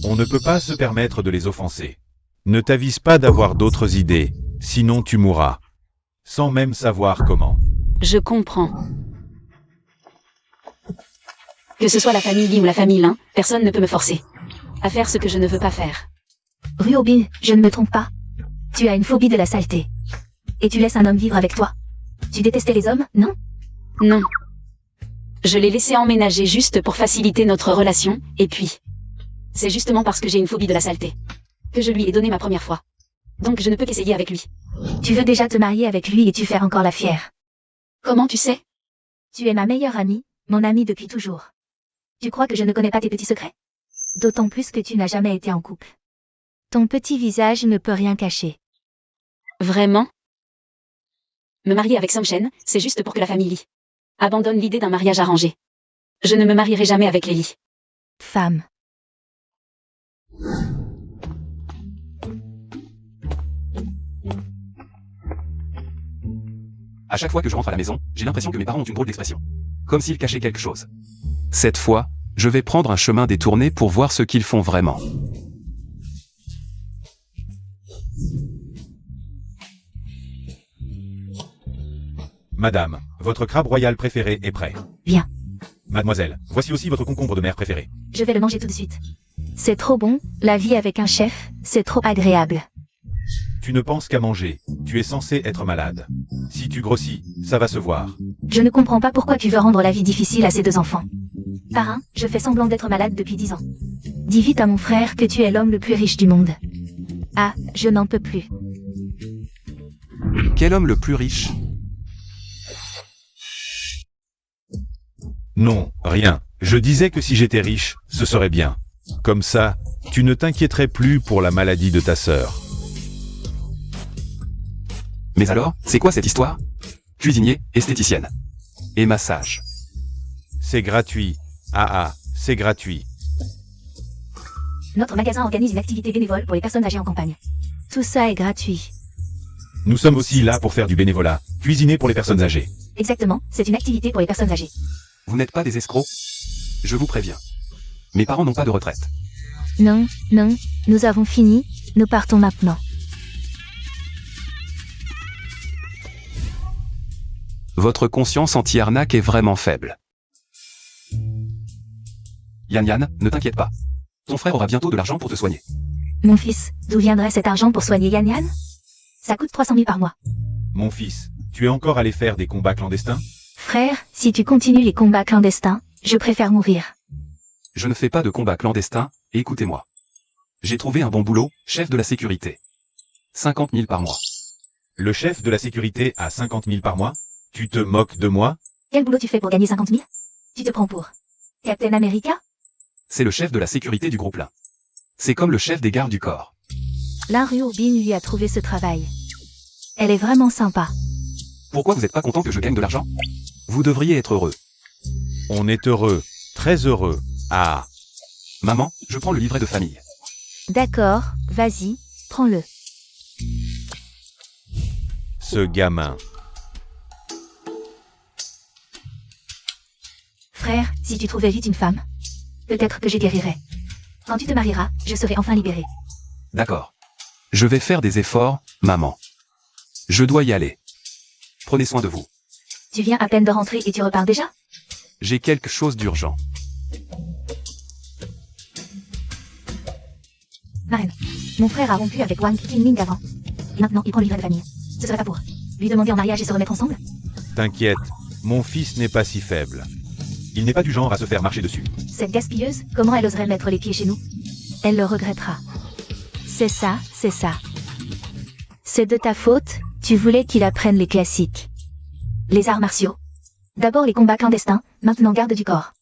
On ne peut pas se permettre de les offenser. Ne t'avise pas d'avoir d'autres idées, sinon tu mourras. Sans même savoir comment. Je comprends. Que ce soit la famille Lee ou la famille Lin, personne ne peut me forcer à faire ce que je ne veux pas faire. Ryobin, je ne me trompe pas. Tu as une phobie de la saleté. Et tu laisses un homme vivre avec toi. Tu détestais les hommes, non? Non. Je l'ai laissé emménager juste pour faciliter notre relation, et puis... C'est justement parce que j'ai une phobie de la saleté que je lui ai donné ma première fois. Donc je ne peux qu'essayer avec lui. Tu veux déjà te marier avec lui et tu fais encore la fière. Comment tu sais? Tu es ma meilleure amie, mon amie depuis toujours. Tu crois que je ne connais pas tes petits secrets? D'autant plus que tu n'as jamais été en couple. Ton petit visage ne peut rien cacher. Vraiment? Me marier avec Song Shen, c'est juste pour que la famille Lee abandonne l'idée d'un mariage arrangé. Je ne me marierai jamais avec les Lee. Femme. À chaque fois que je rentre à la maison, j'ai l'impression que mes parents ont une drôle d'expression. Comme s'ils cachaient quelque chose. Cette fois, je vais prendre un chemin détourné pour voir ce qu'ils font vraiment. Madame, votre crabe royal préféré est prêt. Viens. Mademoiselle, voici aussi votre concombre de mer préféré. Je vais le manger tout de suite. C'est trop bon, la vie avec un chef, c'est trop agréable. Tu ne penses qu'à manger. Tu es censé être malade. Si tu grossis, ça va se voir. Je ne comprends pas pourquoi tu veux rendre la vie difficile à ces deux enfants. Parrain, je fais semblant d'être malade depuis 10 ans. Dis vite à mon frère que tu es l'homme le plus riche du monde. Ah, je n'en peux plus. Quel homme le plus riche? Non, rien. Je disais que si j'étais riche, ce serait bien. Comme ça, tu ne t'inquiéterais plus pour la maladie de ta sœur. Mais alors, c'est quoi cette histoire? Cuisinier, esthéticienne. Et massage. C'est gratuit. C'est gratuit. Notre magasin organise une activité bénévole pour les personnes âgées en campagne. Tout ça est gratuit. Nous sommes aussi là pour faire du bénévolat. Cuisiner pour les personnes âgées. Exactement, c'est une activité pour les personnes âgées. Vous n'êtes pas des escrocs? Je vous préviens. Mes parents n'ont pas de retraite. Non, non, nous avons fini, nous partons maintenant. Votre conscience anti-arnaque est vraiment faible. Yan, ne t'inquiète pas. Ton frère aura bientôt de l'argent pour te soigner. Mon fils, d'où viendrait cet argent pour soigner Yan? Ça coûte 300 000 par mois. Mon fils, tu es encore allé faire des combats clandestins? Frère, si tu continues les combats clandestins, je préfère mourir. Je ne fais pas de combat clandestin, écoutez-moi. J'ai trouvé un bon boulot, chef de la sécurité. 50 000 par mois. Le chef de la sécurité a 50 000 par mois? Tu te moques de moi? Quel boulot tu fais pour gagner 50 000? Tu te prends pour Captain America? C'est le chef de la sécurité du groupe Lin. C'est comme le chef des gardes du corps. Lin Ryobin lui a trouvé ce travail. Elle est vraiment sympa. Pourquoi vous n'êtes pas content que je gagne de l'argent? Vous devriez être heureux. On est heureux. Très heureux. Ah. Maman, je prends le livret de famille. D'accord, vas-y, prends-le. Ce gamin. Frère, si tu trouvais vite une femme, peut-être que je guérirais. Quand tu te marieras, je serai enfin libérée. D'accord. Je vais faire des efforts, maman. Je dois y aller. Prenez soin de vous. Tu viens à peine de rentrer et tu repars déjà? J'ai quelque chose d'urgent. Marraine, mon frère a rompu avec Wang Qingming avant. Et maintenant, il prend le livret de famille. Ce serait pas pour lui demander en mariage et se remettre ensemble? T'inquiète, mon fils n'est pas si faible. Il n'est pas du genre à se faire marcher dessus. Cette gaspilleuse, comment elle oserait mettre les pieds chez nous? Elle le regrettera. C'est ça, c'est ça. C'est de ta faute, tu voulais qu'il apprenne les classiques. Les arts martiaux. D'abord les combats clandestins, maintenant garde du corps.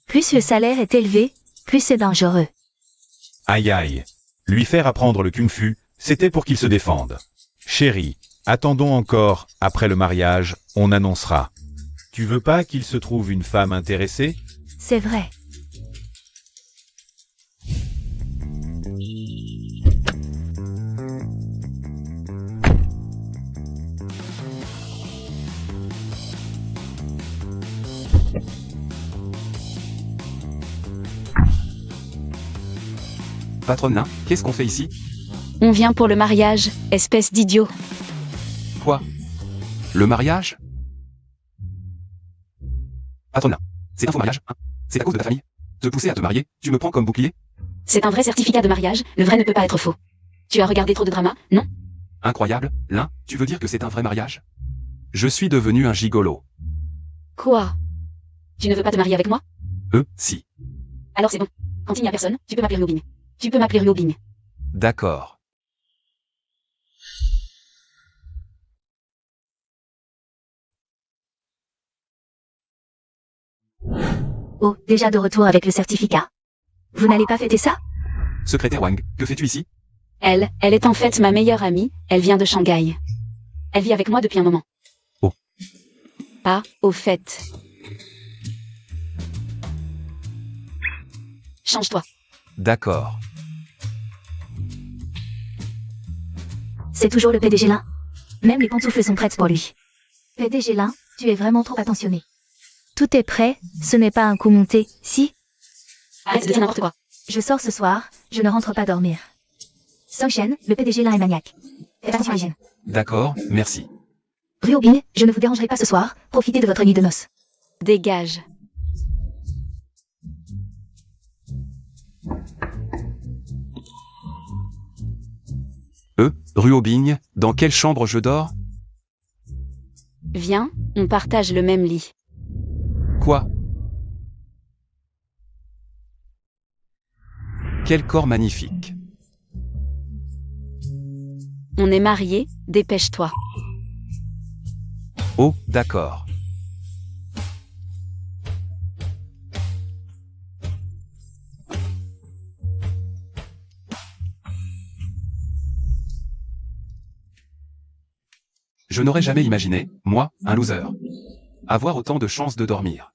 Plus le salaire est élevé, plus c'est dangereux. Aïe aïe. Lui faire apprendre le kung-fu, c'était pour qu'il se défende. Chérie, attendons encore, après le mariage, on annoncera. Tu veux pas qu'il se trouve une femme intéressée? C'est vrai. Patronne nain, qu'est-ce qu'on fait ici? On vient pour le mariage, espèce d'idiot. Quoi? Le mariage? Patronne nain, c'est un faux mariage, hein? C'est à cause de ta famille? Te pousser à te marier, tu me prends comme bouclier? C'est un vrai certificat de mariage, le vrai ne peut pas être faux. Tu as regardé trop de drama, non? Incroyable, Lin, tu veux dire que c'est un vrai mariage? Je suis devenu un gigolo. Quoi? Tu ne veux pas te marier avec moi? Si. Alors c'est bon. Quand il n'y a personne, tu peux m'appeler Ryobing. Tu peux m'appeler Ryobing. D'accord. Oh, déjà de retour avec le certificat. Vous n'allez pas fêter ça? Secrétaire Wang, que fais-tu ici? Elle est en fait ma meilleure amie, elle vient de Shanghai. Elle vit avec moi depuis un moment. Oh. Pas, au fait. Change-toi. D'accord. C'est toujours le PDG Lin. Même les pantoufles sont prêtes pour lui. PDG Lin, tu es vraiment trop attentionné. Tout est prêt, ce n'est pas un coup monté, si? Arrête de dire n'importe quoi. Je sors ce soir, je ne rentre pas dormir. Songshen, le PDG Lin est maniaque. Faites attention à l'hygiène. D'accord, merci. Ryobing, je ne vous dérangerai pas ce soir, profitez de votre nuit de noces. Dégage. Ryobing, dans quelle chambre je dors? Viens, on partage le même lit. Quoi? Quel corps magnifique. On est mariés, dépêche-toi. Oh, d'accord. Je n'aurais jamais imaginé, moi, un loser, avoir autant de chances de dormir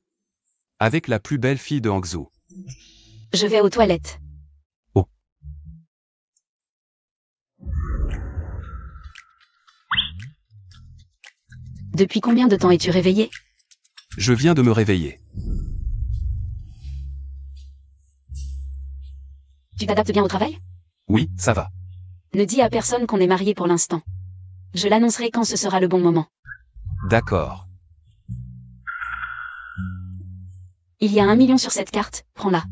avec la plus belle fille de Hangzhou. Je vais aux toilettes. Oh. Depuis combien de temps es-tu réveillé? Je viens de me réveiller. Tu t'adaptes bien au travail? Oui, ça va. Ne dis à personne qu'on est mariés pour l'instant. Je l'annoncerai quand ce sera le bon moment. D'accord. Il y a 1 million sur cette carte, prends-la.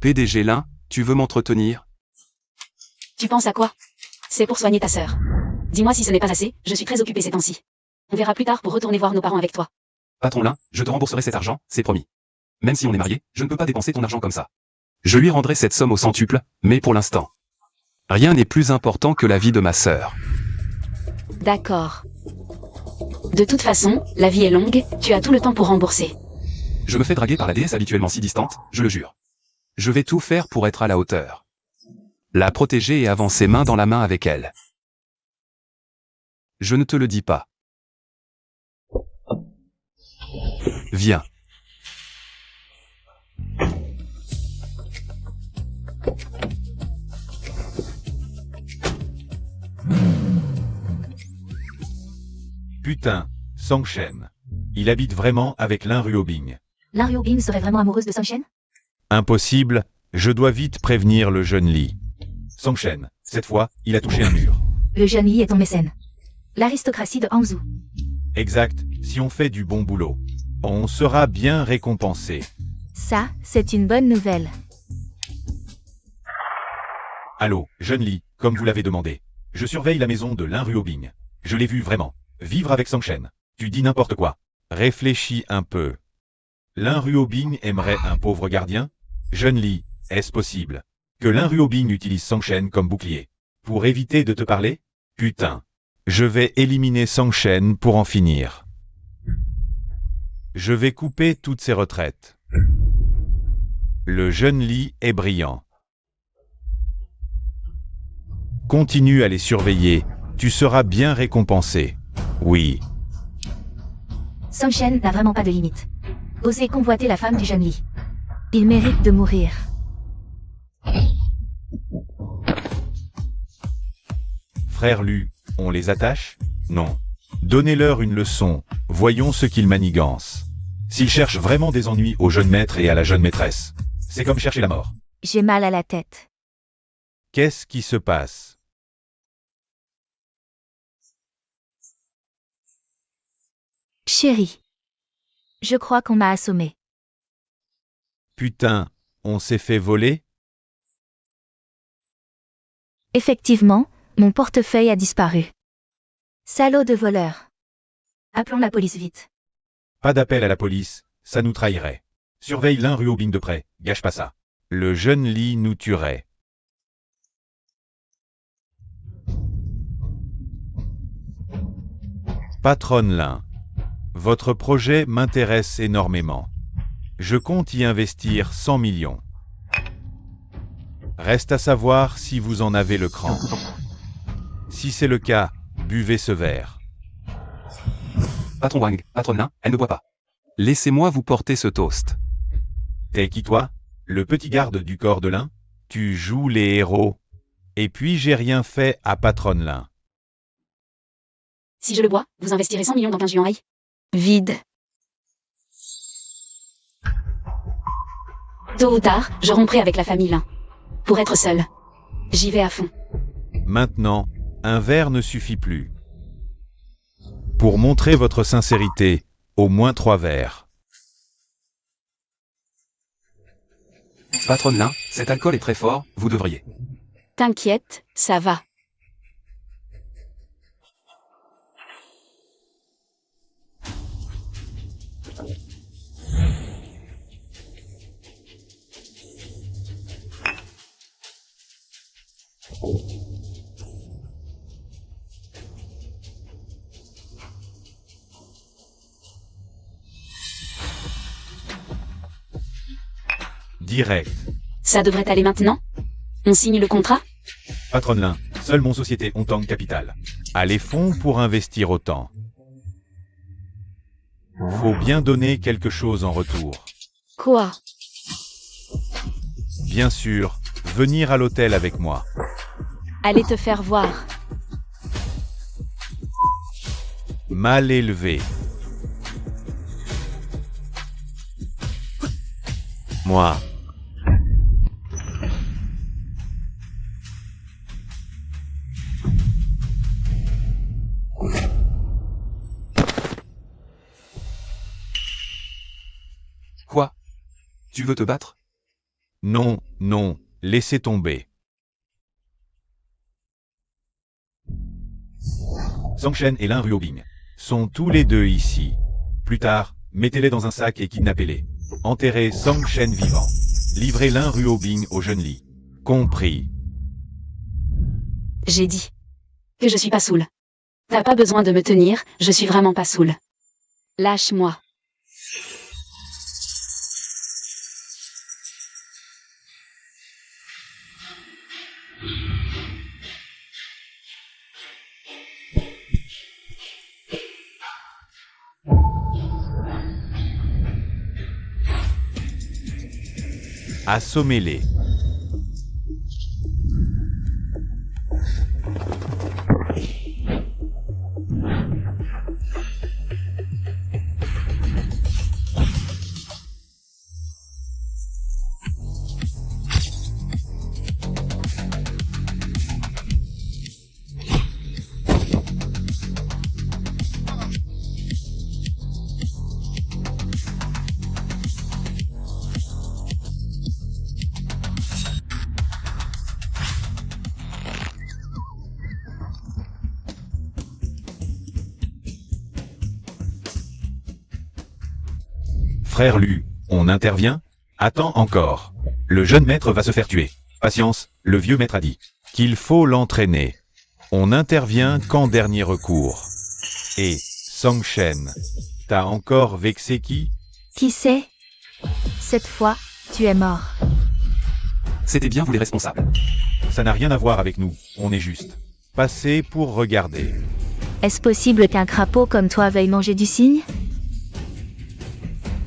PDG Lin, tu veux m'entretenir? Tu penses à quoi? C'est pour soigner ta sœur. Dis-moi si ce n'est pas assez, je suis très occupée ces temps-ci. On verra plus tard pour retourner voir nos parents avec toi. Patron Lin, je te rembourserai cet argent, c'est promis. Même si on est mariés, je ne peux pas dépenser ton argent comme ça. Je lui rendrai cette somme au centuple, mais pour l'instant, rien n'est plus important que la vie de ma sœur. D'accord. De toute façon, la vie est longue, tu as tout le temps pour rembourser. Je me fais draguer par la déesse habituellement si distante, je le jure. Je vais tout faire pour être à la hauteur. La protéger et avancer main dans la main avec elle. Je ne te le dis pas. Viens. Putain, Songshen. Il habite vraiment avec Lin Ryobing. Lin Ryobing serait vraiment amoureuse de Songshen? Impossible, je dois vite prévenir le jeune Li. Songshen, cette fois, il a touché un mur. Le jeune Yi est ton mécène. L'aristocratie de Hangzhou. Exact, si on fait du bon boulot. On sera bien récompensé. Ça, c'est une bonne nouvelle. Allô, jeune Li, comme vous l'avez demandé. Je surveille la maison de Lin Ryobing. Je l'ai vu vraiment. Vivre avec Songshen. Tu dis n'importe quoi. Réfléchis un peu. Lin Ryobing aimerait un pauvre gardien? Jeune Li, est-ce possible que Lin Ryobing utilise Songshen comme bouclier pour éviter de te parler? Putain. Je vais éliminer Songshen pour en finir. Je vais couper toutes ses retraites. Le jeune Li est brillant. Continue à les surveiller, tu seras bien récompensé. Oui. Song Shen n'a vraiment pas de limite. Oser convoiter la femme du jeune Li. Il mérite de mourir. Frère Lu, on les attache? Non. Donnez-leur une leçon, voyons ce qu'ils manigancent. S'ils cherchent vraiment des ennuis au jeune maître et à la jeune maîtresse, c'est comme chercher la mort. J'ai mal à la tête. Qu'est-ce qui se passe? Chérie. Je crois qu'on m'a assommé. Putain, on s'est fait voler? Effectivement, mon portefeuille a disparu. Salaud de voleur. Appelons la police vite. Pas d'appel à la police, ça nous trahirait. Surveille l'un rue Aubing de près, gâche pas ça. Le jeune Li nous tuerait. Patronne Lin. Votre projet m'intéresse énormément. Je compte y investir 100 millions. Reste à savoir si vous en avez le cran. Si c'est le cas, buvez ce verre. Patron Wang, patronne Lin, elle ne boit pas. Laissez-moi vous porter ce toast. T'es qui toi? Le petit garde du corps de Lin? Tu joues les héros. Et puis j'ai rien fait à patronne Lin. Si je le bois, vous investirez 100 millions dans 15 yuan. Vide. Tôt ou tard, je romprai avec la famille Lin. Pour être seul. J'y vais à fond. Maintenant, un verre ne suffit plus. Pour montrer votre sincérité, au moins 3 verres. Patronne Lin, cet alcool est très fort, vous devriez. T'inquiète, ça va. Direct. Ça devrait aller maintenant? On signe le contrat? Patronne Lin, seule mon société Ontang Capital. A les fonds pour investir autant. Faut bien donner quelque chose en retour. Quoi? Bien sûr, venir à l'hôtel avec moi. Allez te faire voir. Mal élevé. Moi. Quoi? Tu veux te battre? Non, non, laissez tomber. Song Shen et Lin Ruobing sont tous les deux ici. Plus tard, mettez-les dans un sac et kidnappez-les. Enterrez Song Shen vivant. Livrez Lin Ruobing au jeune Li. Compris. J'ai dit que je suis pas saoul. T'as pas besoin de me tenir, je suis vraiment pas saoul. Lâche-moi. Assommez-les. Frère Lu, on intervient? Attends encore. Le jeune maître va se faire tuer. Patience, le vieux maître a dit qu'il faut l'entraîner. On intervient qu'en dernier recours. Et, Song Shen, t'as encore vexé qui? Qui sait? Cette fois, tu es mort. C'était bien vous les responsables. Ça n'a rien à voir avec nous, on est juste passé pour regarder. Est-ce possible qu'un crapaud comme toi veuille manger du cygne?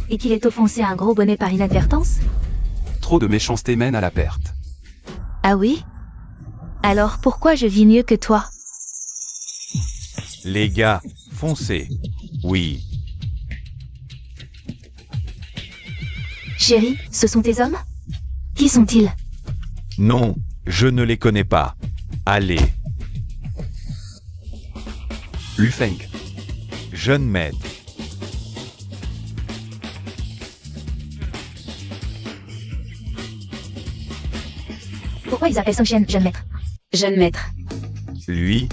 Et qu'il ait offensé un gros bonnet par inadvertance? Trop de méchanceté mène à la perte. Ah oui? Alors pourquoi je vis mieux que toi? Les gars, foncez. Oui. Chérie, ce sont tes hommes? Qui sont-ils? Non, je ne les connais pas. Allez, Lu Feng. jeune maître. Pourquoi ils appellent Song Shen jeune maître? Jeune maître. Lui,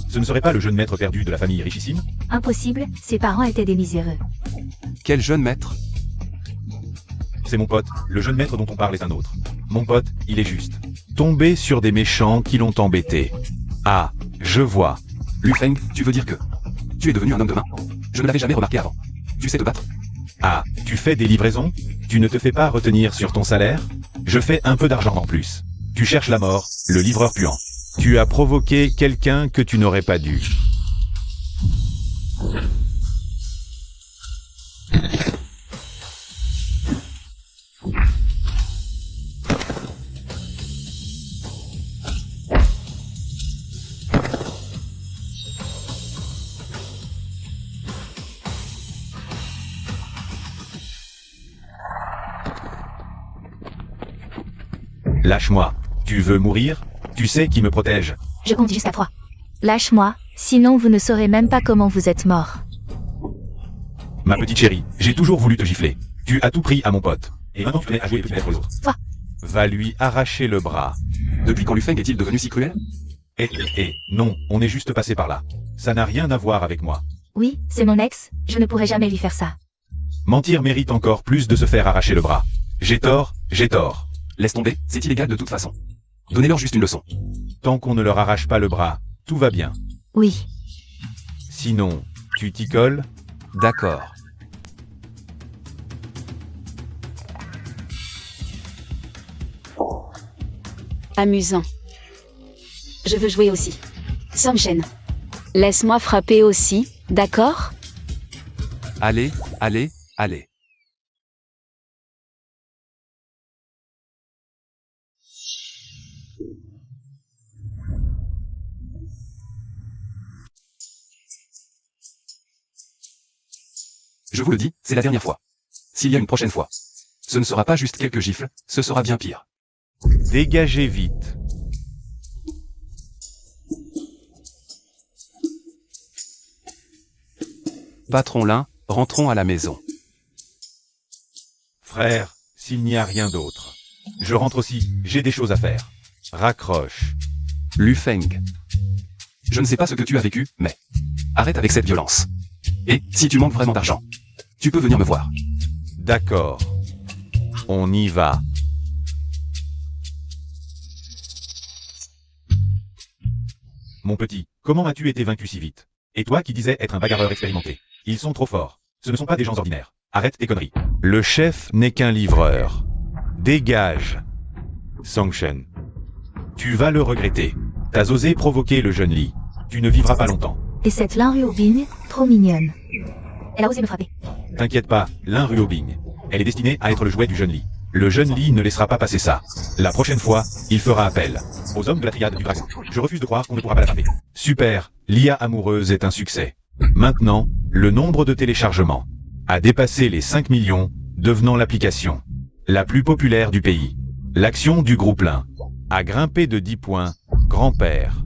ce ne serait pas le jeune maître perdu de la famille richissime? Impossible, ses parents étaient des miséreux. Quel jeune maître? C'est mon pote, le jeune maître dont on parle est un autre. Mon pote, il est juste tombé sur des méchants qui l'ont embêté. Ah, je vois. Lu Feng, tu veux dire que tu es devenu un homme de main? Je ne l'avais jamais remarqué avant. Tu sais te battre? Ah, tu fais des livraisons? Tu ne te fais pas retenir sur ton salaire? Je fais un peu d'argent en plus. Tu cherches la mort, le livreur puant. Tu as provoqué quelqu'un que tu n'aurais pas dû. Lâche-moi. Tu veux mourir? Tu sais qui me protège. Je compte jusqu'à 3. Lâche-moi, sinon vous ne saurez même pas comment vous êtes mort. Ma petite chérie, j'ai toujours voulu te gifler. Tu as tout pris à mon pote. Et maintenant tu venais à jouer petit maître aux autres. Toi. Va lui arracher le bras. Depuis quand Lu Feng est-il devenu si cruel? Non, on est juste passé par là. Ça n'a rien à voir avec moi. Oui, c'est mon ex, je ne pourrai jamais lui faire ça. Mentir mérite encore plus de se faire arracher le bras. J'ai tort, j'ai tort. Laisse tomber, c'est illégal de toute façon. Donnez-leur juste une leçon. Tant qu'on ne leur arrache pas le bras, tout va bien. Oui. Sinon, tu t'y colles? D'accord. Amusant. Je veux jouer aussi. Song Shen. Laisse-moi frapper aussi, d'accord? Allez, allez, allez. Je vous le dis, c'est la dernière fois. S'il y a une prochaine fois, ce ne sera pas juste quelques gifles, ce sera bien pire. Dégagez vite. Patron Lin, rentrons à la maison. Frère, s'il n'y a rien d'autre. Je rentre aussi, j'ai des choses à faire. Raccroche. Lu Feng. Je ne sais pas ce que tu as vécu, mais arrête avec cette violence. Et, si tu manques vraiment d'argent, tu peux venir me voir. D'accord. On y va. Mon petit, comment as-tu été vaincu si vite? Et toi qui disais être un bagarreur expérimenté. Ils sont trop forts. Ce ne sont pas des gens ordinaires. Arrête tes conneries. Le chef n'est qu'un livreur. Dégage. Song Shen. Tu vas le regretter. T'as osé provoquer le jeune Li. Tu ne vivras pas longtemps. Et cette Lin Ruobing, trop mignonne. Elle a osé me frapper. T'inquiète pas, Lin Ruobing. Elle est destinée à être le jouet du jeune Li. Le jeune Li ne laissera pas passer ça. La prochaine fois, il fera appel aux hommes de la triade du dragon. Je refuse de croire qu'on ne pourra pas l'attraper. Super, l'IA amoureuse est un succès. Maintenant, le nombre de téléchargements a dépassé les 5 millions, devenant l'application la plus populaire du pays. L'action du groupe Lin a grimpé de 10 points, grand-père.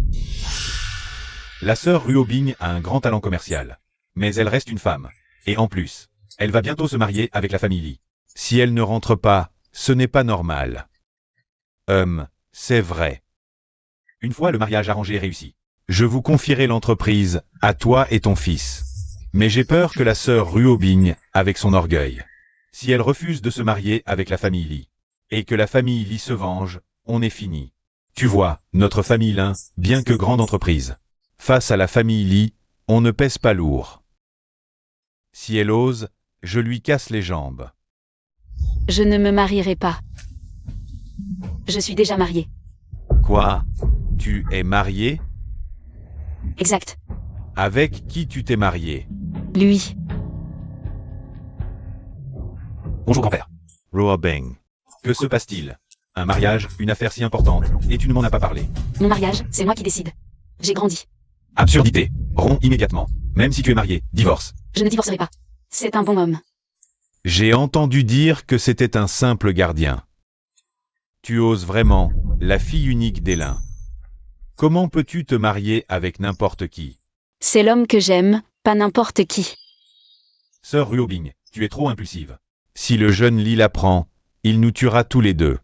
La sœur Ruobing a un grand talent commercial. Mais elle reste une femme. Et en plus, elle va bientôt se marier avec la famille Li. Si elle ne rentre pas, ce n'est pas normal. C'est vrai. Une fois le mariage arrangé et réussi, je vous confierai l'entreprise, à toi et ton fils. Mais j'ai peur que la sœur Ruobing, avec son orgueil, si elle refuse de se marier avec la famille Li, et que la famille Li se venge, on est fini. Tu vois, notre famille Lin, bien que grande entreprise, face à la famille Li, on ne pèse pas lourd. Si elle ose, je lui casse les jambes. Je ne me marierai pas. Je suis déjà mariée. Quoi? Tu es marié? Exact. Avec qui tu t'es marié? Lui. Bonjour grand-père. Ruobing. Que se passe-t-il? Un mariage, une affaire si importante, et tu ne m'en as pas parlé. Mon mariage, c'est moi qui décide. J'ai grandi. Absurdité. Romps immédiatement. Même si tu es marié, divorce. Je ne divorcerai pas. C'est un bon homme. J'ai entendu dire que c'était un simple gardien. Tu oses vraiment, la fille unique d'Elin. Comment peux-tu te marier avec n'importe qui? C'est l'homme que j'aime, pas n'importe qui. Sœur Ruobing, tu es trop impulsive. Si le jeune Lee l'apprend, il nous tuera tous les deux.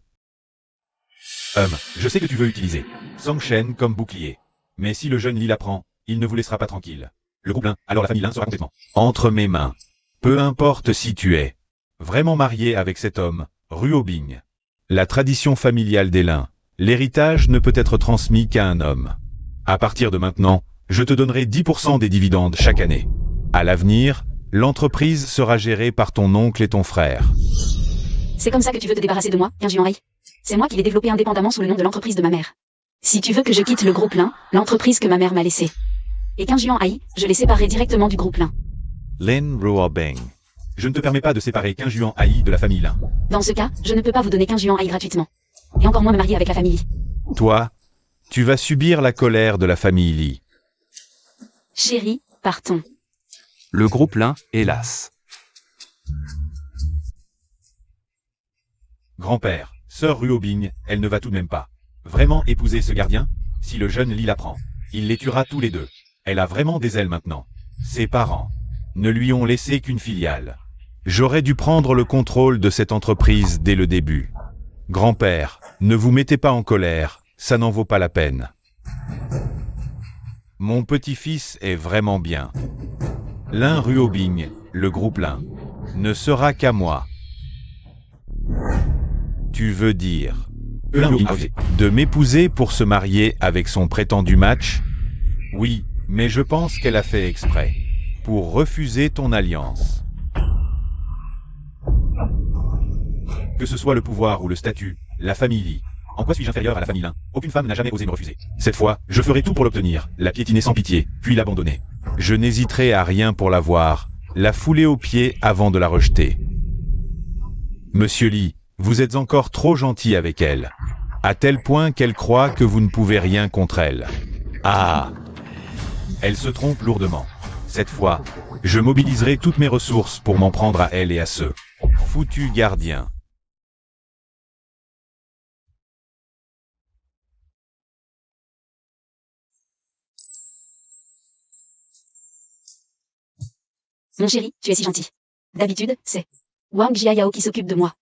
Je sais que tu veux utiliser Song Shen comme bouclier. Mais si le jeune Lee l'apprend, il ne vous laissera pas tranquille. Le groupe Lin, alors la famille Lin sera complètement entre mes mains. Peu importe si tu es vraiment marié avec cet homme, Ruobing. La tradition familiale des Lin, l'héritage ne peut être transmis qu'à un homme. À partir de maintenant, je te donnerai 10% des dividendes chaque année. À l'avenir, l'entreprise sera gérée par ton oncle et ton frère. C'est comme ça que tu veux te débarrasser de moi, Qin Juan Hai? C'est moi qui l'ai développé indépendamment sous le nom de l'entreprise de ma mère. Si tu veux que je quitte le groupe Lin, l'entreprise que ma mère m'a laissée. Et Qin Juan Hai, je l'ai séparé directement du groupe Lin. Lin Ruobing. Je ne te permets pas de séparer Qin Juan Hai de la famille Lin. Dans ce cas, je ne peux pas vous donner Qin Juan Hai gratuitement. Et encore moins me marier avec la famille Li. Toi, tu vas subir la colère de la famille Li. Chérie, partons. Le groupe Lin, hélas. Grand-père, sœur Ruobing, elle ne va tout de même pas vraiment épouser ce gardien? Si le jeune Lee l'apprend, il les tuera tous les deux. Elle a vraiment des ailes maintenant. Ses parents ne lui ont laissé qu'une filiale. J'aurais dû prendre le contrôle de cette entreprise dès le début. Grand-père, ne vous mettez pas en colère, ça n'en vaut pas la peine. Mon petit-fils est vraiment bien. Lin Ruobing, le groupe Lin, ne sera qu'à moi. Tu veux dire de m'épouser pour se marier avec son prétendu match? Oui, mais je pense qu'elle a fait exprès. Pour refuser ton alliance. Que ce soit le pouvoir ou le statut, la famille Li. En quoi suis-je inférieur à la famille Lin? Aucune femme n'a jamais osé me refuser. Cette fois, je ferai tout pour l'obtenir, la piétiner sans pitié, puis l'abandonner. Je n'hésiterai à rien pour la voir, la fouler aux pieds avant de la rejeter. Monsieur Li, vous êtes encore trop gentil avec elle. À tel point qu'elle croit que vous ne pouvez rien contre elle. Ah! Elle se trompe lourdement. Cette fois, je mobiliserai toutes mes ressources pour m'en prendre à elle et à ce foutu gardien. Mon chéri, tu es si gentil. D'habitude, c'est Wang Jiayao qui s'occupe de moi.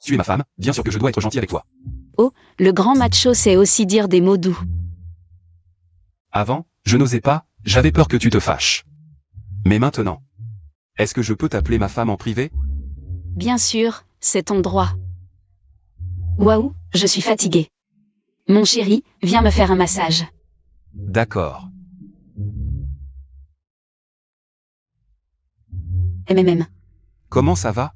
Tu es ma femme, bien sûr que je dois être gentil avec toi. Oh, le grand macho sait aussi dire des mots doux. Avant, je n'osais pas, j'avais peur que tu te fâches. Mais maintenant, est-ce que je peux t'appeler ma femme en privé? Bien sûr, c'est ton droit. Waouh, je suis fatiguée. Mon chéri, viens me faire un massage. D'accord. MMM. Comment ça va?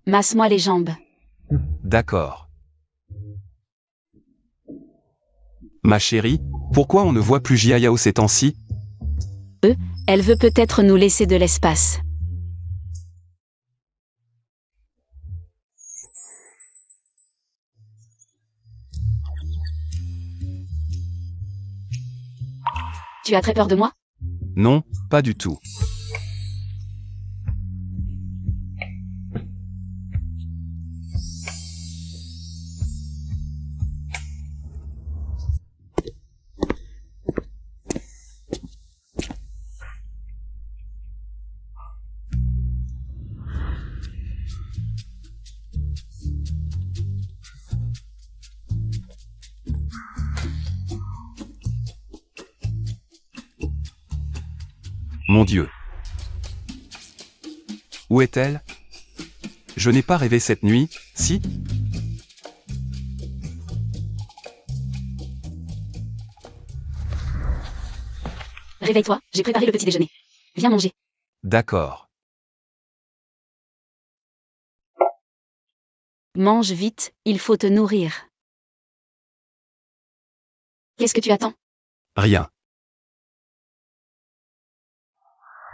Masse-moi les jambes. D'accord. Ma chérie, pourquoi on ne voit plus Jiayao ces temps-ci? Elle veut peut-être nous laisser de l'espace. Tu as très peur de moi? Non, pas du tout. Mon Dieu. Où est-elle? Je n'ai pas rêvé cette nuit, si? Réveille-toi, j'ai préparé le petit déjeuner. Viens manger. D'accord. Mange vite, il faut te nourrir. Qu'est-ce que tu attends? Rien.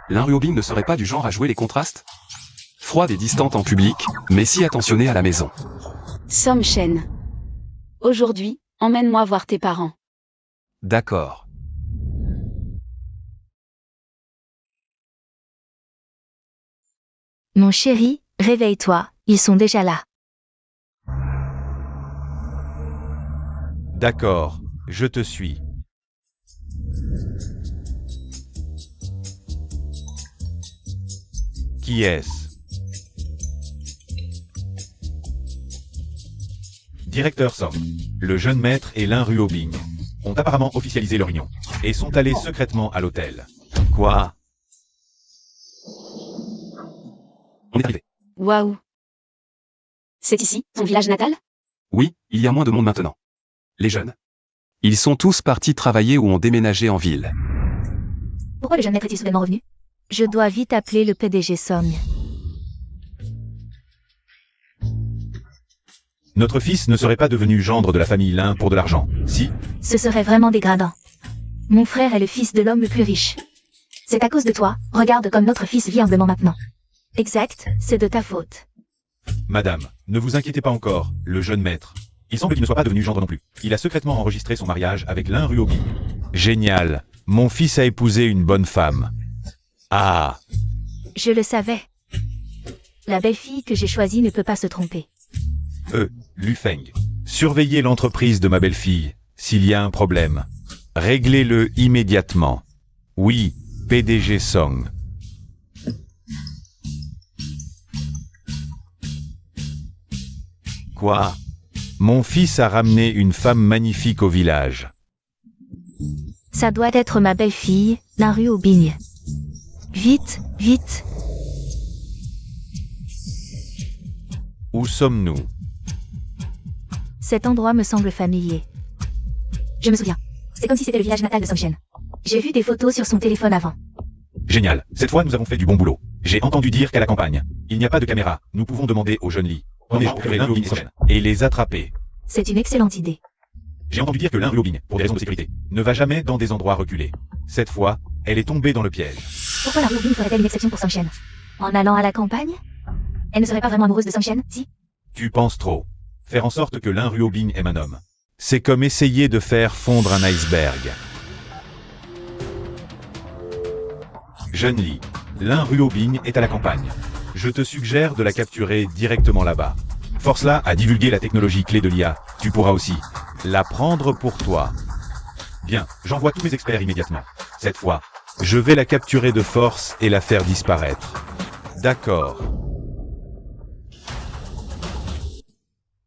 L'Inruobing ne serait pas du genre à jouer les contrastes? Froide et distante en public, mais si attentionnée à la maison. Somchen. Aujourd'hui, emmène-moi voir tes parents. D'accord. Mon chéri, réveille-toi, ils sont déjà là. D'accord, je te suis. Qui est-ce? Directeur Song. Le jeune maître et l'Inruobing ont apparemment officialisé leur union et sont allés secrètement à l'hôtel. Quoi? On est arrivé. Waouh. C'est ici, ton village natal? Oui, il y a moins de monde maintenant. Les jeunes. Ils sont tous partis travailler ou ont déménagé en ville. Pourquoi le jeune maître est-il soudainement revenu? Je dois vite appeler le PDG Song. Notre fils ne serait pas devenu gendre de la famille Lin pour de l'argent, si? Ce serait vraiment dégradant. Mon frère est le fils de l'homme le plus riche. C'est à cause de toi, regarde comme notre fils vit humblement maintenant. Exact, c'est de ta faute. Madame, ne vous inquiétez pas encore, le jeune maître. Il semble qu'il ne soit pas devenu gendre non plus. Il a secrètement enregistré son mariage avec l'Inruobing. Génial. Mon fils a épousé une bonne femme. Ah. Je le savais. La belle-fille que j'ai choisie ne peut pas se tromper. Lufeng. Surveillez l'entreprise de ma belle-fille. S'il y a un problème, réglez-le immédiatement. Oui, PDG Song. Quoi? Mon fils a ramené une femme magnifique au village. Ça doit être ma belle-fille, l'Inruobing. Vite, vite. Où sommes-nous? Cet endroit me semble familier. Je me souviens. C'est comme si c'était le village natal de Songchen. J'ai vu des photos sur son téléphone avant. Génial. Cette fois, nous avons fait du bon boulot. J'ai entendu dire qu'à la campagne, il n'y a pas de caméra. Nous pouvons demander aux jeunes lits. Et les attraper. C'est une excellente idée. J'ai entendu dire que l'Inruobing, pour des raisons de sécurité, ne va jamais dans des endroits reculés. Cette fois, elle est tombée dans le piège. Pourquoi l'Inruobing ferait-elle une exception pour Songchen? En allant à la campagne? Elle ne serait pas vraiment amoureuse de Songchen, si? Tu penses trop. Faire en sorte que l'Inruobing aime un homme. C'est comme essayer de faire fondre un iceberg. Jeune Lee, l'Inruobing est à la campagne. Je te suggère de la capturer directement là-bas. Force-la à divulguer la technologie clé de l'IA. Tu pourras aussi la prendre pour toi. Bien, j'envoie tous mes experts immédiatement. Cette fois, je vais la capturer de force et la faire disparaître. D'accord.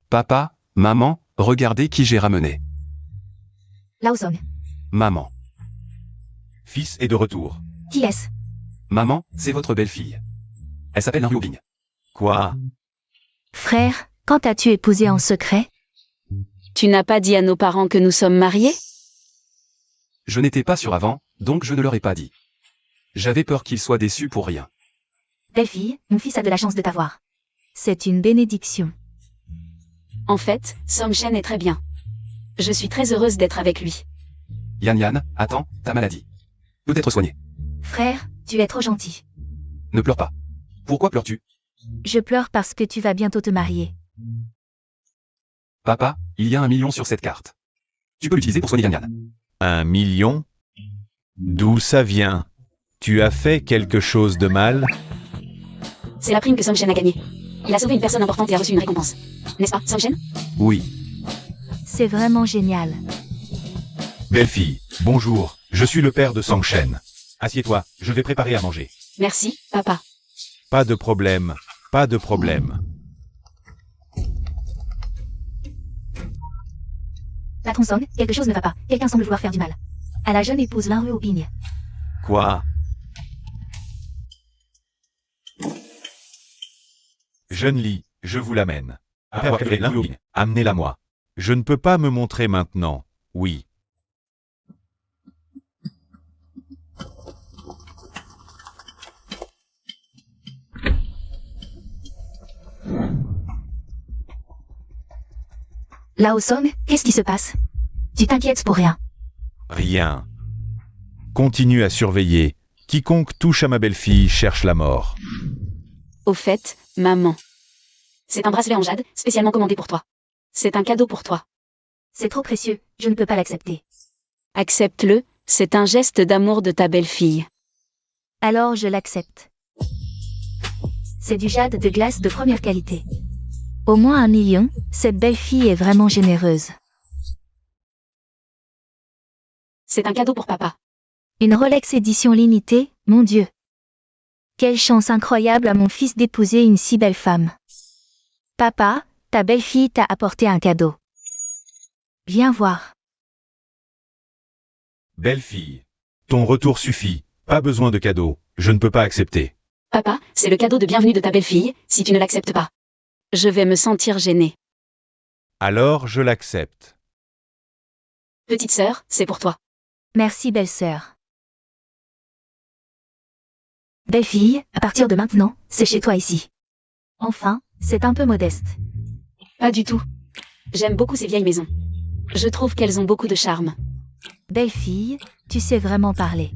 Papa, maman, regardez qui j'ai ramené. Lao Song. Maman. Fils est de retour. Qui est-ce? Maman, c'est votre belle-fille. Elle s'appelle l'Inruobing. Quoi? Frère, quand as-tu épousé en secret? Tu n'as pas dit à nos parents que nous sommes mariés? Je n'étais pas sûr avant, donc je ne leur ai pas dit. J'avais peur qu'ils soient déçus pour rien. Belle-fille, mon fils a de la chance de t'avoir. C'est une bénédiction. En fait, Somchen est très bien. Je suis très heureuse d'être avec lui. Yan, attends, ta maladie peut être soignée. Frère, tu es trop gentil. Ne pleure pas. Pourquoi pleures-tu? Je pleure parce que tu vas bientôt te marier. Papa, il y a 1 million sur cette carte. Tu peux l'utiliser pour soigner Yan. 1 million? D'où ça vient? Tu as fait quelque chose de mal? C'est la prime que Somchen a gagnée. Il a sauvé une personne importante et a reçu une récompense. N'est-ce pas, Somchen? Oui. C'est vraiment génial. Belle-fille, bonjour, je suis le père de Songchen. Assieds-toi, je vais préparer à manger. Merci, papa. Pas de problème, pas de problème. Patron Song, quelque chose ne va pas. Quelqu'un semble vouloir faire du mal. À la jeune épouse l'Inruobing. Quoi? Jeune Lee, je vous l'amène. Après avoir capturé l'Inruobing, amenez-la moi. Je ne peux pas me montrer maintenant, oui. Lao Song, qu'est-ce qui se passe? Tu t'inquiètes pour rien. Rien. Continue à surveiller. Quiconque touche à ma belle-fille cherche la mort. Au fait, maman. C'est un bracelet en jade, spécialement commandé pour toi. C'est un cadeau pour toi. C'est trop précieux, je ne peux pas l'accepter. Accepte-le, c'est un geste d'amour de ta belle-fille. Alors je l'accepte. C'est du jade de glace de première qualité. Au moins 1 million, cette belle fille est vraiment généreuse. C'est un cadeau pour papa. Une Rolex édition limitée, mon Dieu. Quelle chance incroyable à mon fils d'épouser une si belle femme. Papa, ta belle-fille t'a apporté un cadeau. Viens voir. Belle-fille. Ton retour suffit. Pas besoin de cadeau. Je ne peux pas accepter. Papa, c'est le cadeau de bienvenue de ta belle-fille, si tu ne l'acceptes pas. Je vais me sentir gênée. Alors je l'accepte. Petite sœur, c'est pour toi. Merci belle-sœur. Belle-fille, à partir de maintenant, c'est chez toi ici. Enfin, c'est un peu modeste. Pas du tout. J'aime beaucoup ces vieilles maisons. Je trouve qu'elles ont beaucoup de charme. Belle-fille, tu sais vraiment parler.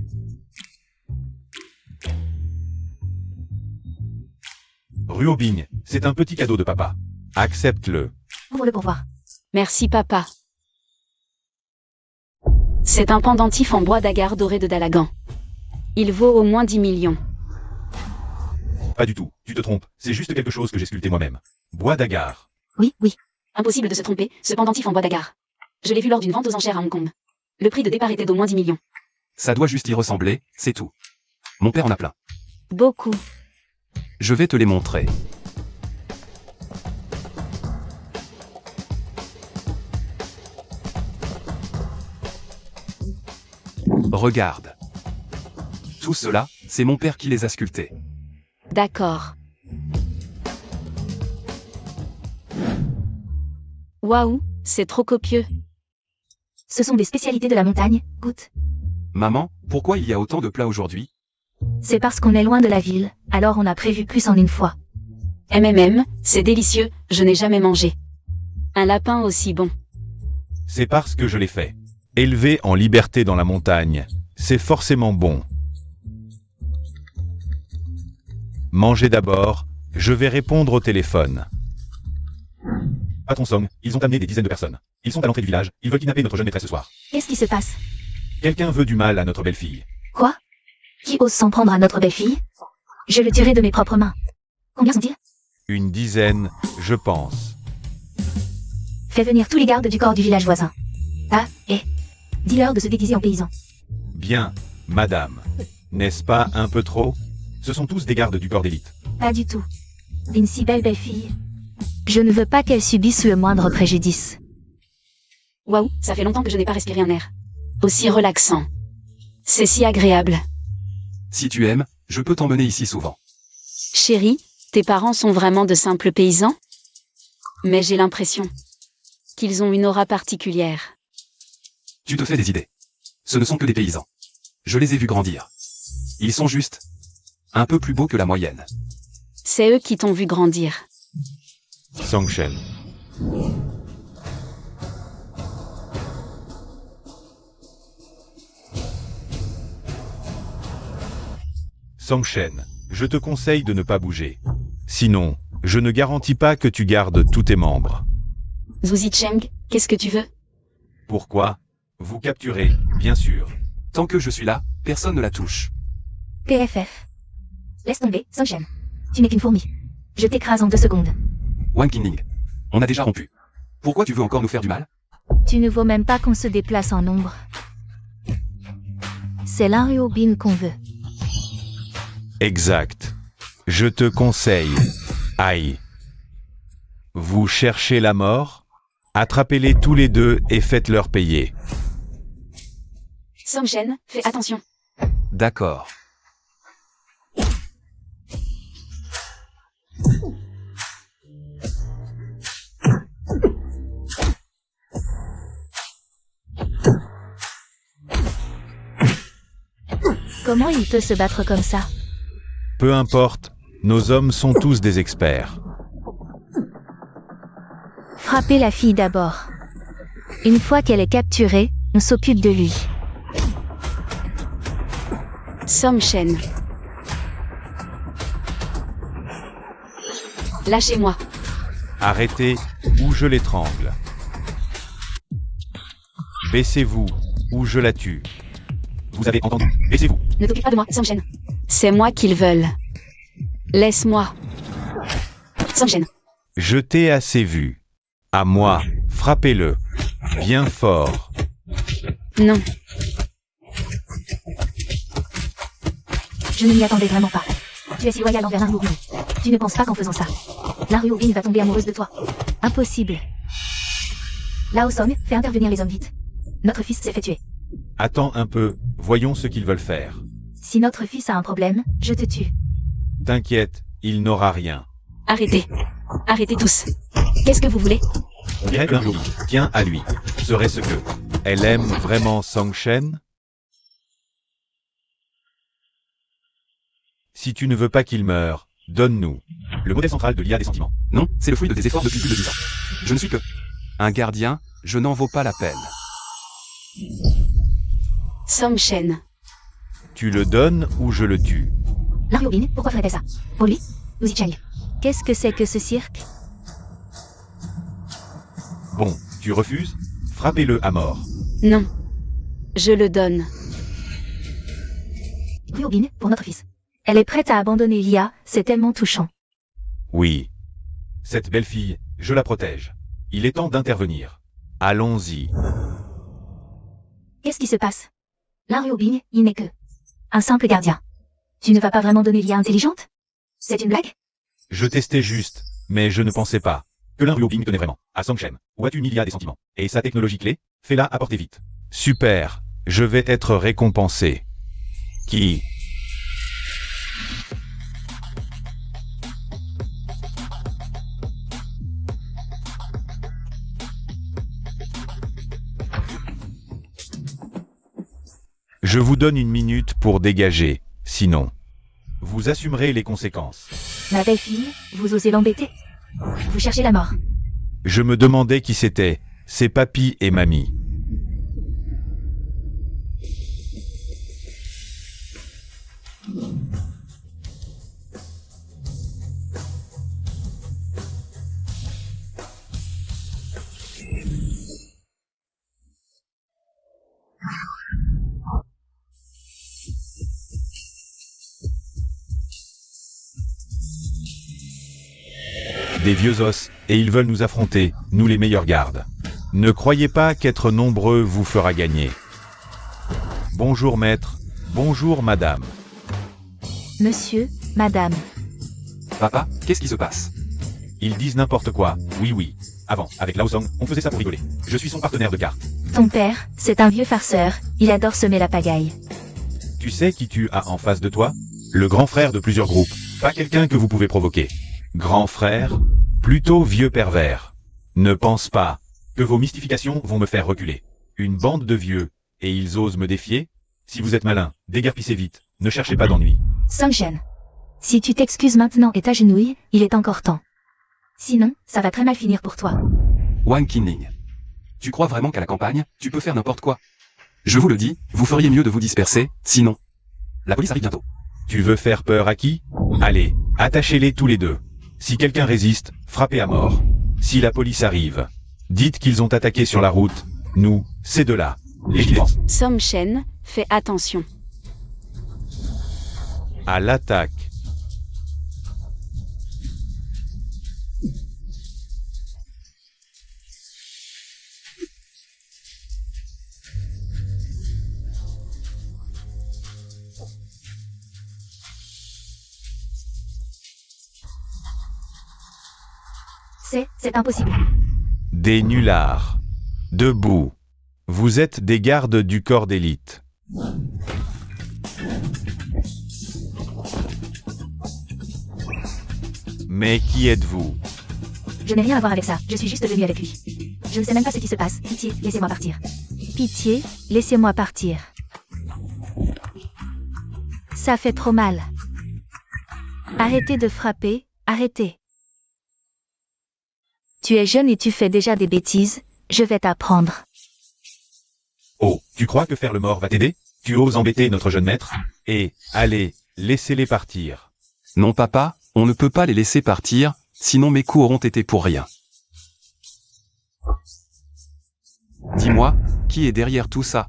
Rue Aubigne, c'est un petit cadeau de papa. Accepte-le. Ouvre-le pour voir. Merci papa. C'est un pendentif en bois d'agar doré de Dalagan. Il vaut au moins 10 millions. Pas du tout, tu te trompes. C'est juste quelque chose que j'ai sculpté moi-même. Bois d'agar. Oui, oui. Impossible de se tromper, ce pendentif en bois d'agar. Je l'ai vu lors d'une vente aux enchères à Hong Kong. Le prix de départ était d'au moins 10 millions. Ça doit juste y ressembler, c'est tout. Mon père en a plein. Beaucoup. Je vais te les montrer. Regarde. Tout cela, c'est mon père qui les a sculptés. D'accord. Waouh, c'est trop copieux. Ce sont des spécialités de la montagne, goûte. Maman, pourquoi il y a autant de plats aujourd'hui? C'est parce qu'on est loin de la ville, alors on a prévu plus en une fois. C'est délicieux, je n'ai jamais mangé. Un lapin aussi bon. C'est parce que je l'ai fait. Élevé en liberté dans la montagne, c'est forcément bon. Mangez d'abord, je vais répondre au téléphone. Patron Song, ils ont amené des dizaines de personnes. Ils sont à l'entrée du village, ils veulent kidnapper notre jeune maîtresse ce soir. Qu'est-ce qui se passe? Quelqu'un veut du mal à notre belle-fille. Quoi? Qui ose s'en prendre à notre belle-fille? Je le tuerai de mes propres mains. Combien sont-ils? Une dizaine, je pense. Fais venir tous les gardes du corps du village voisin. Ah, et dis-leur de se déguiser en paysan. Bien, madame. N'est-ce pas un peu trop? Ce sont tous des gardes du corps d'élite. Pas du tout. Une si belle fille. Je ne veux pas qu'elle subisse le moindre préjudice. Waouh, ça fait longtemps que je n'ai pas respiré un air aussi relaxant. C'est si agréable. Si tu aimes, je peux t'emmener ici souvent. Chérie, tes parents sont vraiment de simples paysans? Mais j'ai l'impression qu'ils ont une aura particulière. Tu te fais des idées. Ce ne sont que des paysans. Je les ai vus grandir. Ils sont juste un peu plus beaux que la moyenne. C'est eux qui t'ont vu grandir. Songshen. Songshen, je te conseille de ne pas bouger. Sinon, je ne garantis pas que tu gardes tous tes membres. Zhu Zicheng, qu'est-ce que tu veux? Pourquoi? Vous capturez, bien sûr. Tant que je suis là, personne ne la touche. PFF. Laisse tomber, Songshen. Tu n'es qu'une fourmi. Je t'écrase en 2 secondes. Wang Qingling, on a déjà rompu. Pourquoi tu veux encore nous faire du mal? Tu ne vaux même pas qu'on se déplace en nombre. C'est l'Unryo Bin qu'on veut. Exact. Je te conseille. Aïe. Vous cherchez la mort? Attrapez-les tous les deux et faites-leur payer. Songshen, fais attention. D'accord. Comment il peut se battre comme ça? Peu importe, nos hommes sont tous des experts. Frappez la fille d'abord. Une fois qu'elle est capturée, on s'occupe de lui. Somme chaîne. Lâchez-moi. Arrêtez, ou je l'étrangle. Baissez-vous, ou je la tue. Vous avez entendu, baissez-vous. Ne t'occupe pas de moi, Somme chaîne. C'est moi qu'ils veulent. Laisse-moi. Somme chaîne. Je t'ai assez vu. À moi, frappez-le. Bien fort. Non. Je ne m'y attendais vraiment pas. Tu es si loyal envers Naruobin. Tu ne penses pas qu'en faisant ça, Naruobin va tomber amoureuse de toi. Impossible. Lao Song, fais intervenir les hommes vite. Notre fils s'est fait tuer. Attends un peu, voyons ce qu'ils veulent faire. Si notre fils a un problème, je te tue. T'inquiète, il n'aura rien. Arrêtez. Arrêtez tous. Qu'est-ce que vous voulez? Naruobin tient à lui. Serait-ce que elle aime vraiment Song Shen? Si tu ne veux pas qu'il meure, donne-nous le modèle central de l'IA des sentiments. Non, c'est le fruit de tes efforts depuis plus de 10 ans. Je ne suis que un gardien, je n'en vaux pas la peine. Somme chaîne. Tu le donnes ou je le tue. Naruobin, pourquoi ferait-elle ça? Pour lui? Ou Zicheng? Qu'est-ce que c'est que ce cirque? Bon, tu refuses? Frappez-le à mort. Non. Je le donne. Naruobin, pour notre fils. Elle est prête à abandonner l'IA, c'est tellement touchant. Oui. Cette belle fille, je la protège. Il est temps d'intervenir. Allons-y. Qu'est-ce qui se passe? Naruobin, il n'est que un simple gardien. Tu ne vas pas vraiment donner l'IA intelligente? C'est une blague? Je testais juste, mais je ne pensais pas que Naruobin tenait vraiment à Song Shen ou à une l'IA des sentiments. Et sa technologie clé, fais-la apporter vite. Super, je vais être récompensé. Qui? Je vous donne 1 minute pour dégager, sinon, vous assumerez les conséquences. Ma belle fille, vous osez l'embêter? Vous cherchez la mort. Je me demandais qui c'était, c'est papy et mamie. Des vieux os, et ils veulent nous affronter, nous les meilleurs gardes. Ne croyez pas qu'être nombreux vous fera gagner. Bonjour maître, bonjour madame. Monsieur, madame. Papa, qu'est-ce qui se passe? Ils disent n'importe quoi, oui. Avant, avec Lao Song, on faisait ça pour rigoler. Je suis son partenaire de cartes. Ton père, c'est un vieux farceur, il adore semer la pagaille. Tu sais qui tu as en face de toi? Le grand frère de plusieurs groupes, pas quelqu'un que vous pouvez provoquer. Grand frère, plutôt vieux pervers. Ne pense pas que vos mystifications vont me faire reculer. Une bande de vieux, et ils osent me défier? Si vous êtes malin, déguerpissez vite, ne cherchez pas d'ennui. Song Shen. Si tu t'excuses maintenant et t'agenouilles, il est encore temps. Sinon, ça va très mal finir pour toi. Wang Qinling. Tu crois vraiment qu'à la campagne, tu peux faire n'importe quoi? Je vous le dis, vous feriez mieux de vous disperser, sinon. La police arrive bientôt. Tu veux faire peur à qui? Allez, attachez-les tous les deux. Si quelqu'un résiste, frappez à mort. Si la police arrive, dites qu'ils ont attaqué sur la route. Nous, ces deux-là. Les défenses. Somme chaîne, fais attention. À l'attaque. C'est impossible. Des nullards. Debout. Vous êtes des gardes du corps d'élite. Mais qui êtes-vous? Je n'ai rien à voir avec ça, je suis juste venu avec lui. Je ne sais même pas ce qui se passe, pitié, laissez-moi partir. Pitié, laissez-moi partir. Ça fait trop mal. Arrêtez de frapper, arrêtez. Tu es jeune et tu fais déjà des bêtises, je vais t'apprendre. Oh, tu crois que faire le mort va t'aider? Tu oses embêter notre jeune maître? Allez, laissez-les partir. Non papa, on ne peut pas les laisser partir, sinon mes coups auront été pour rien. Dis-moi, qui est derrière tout ça?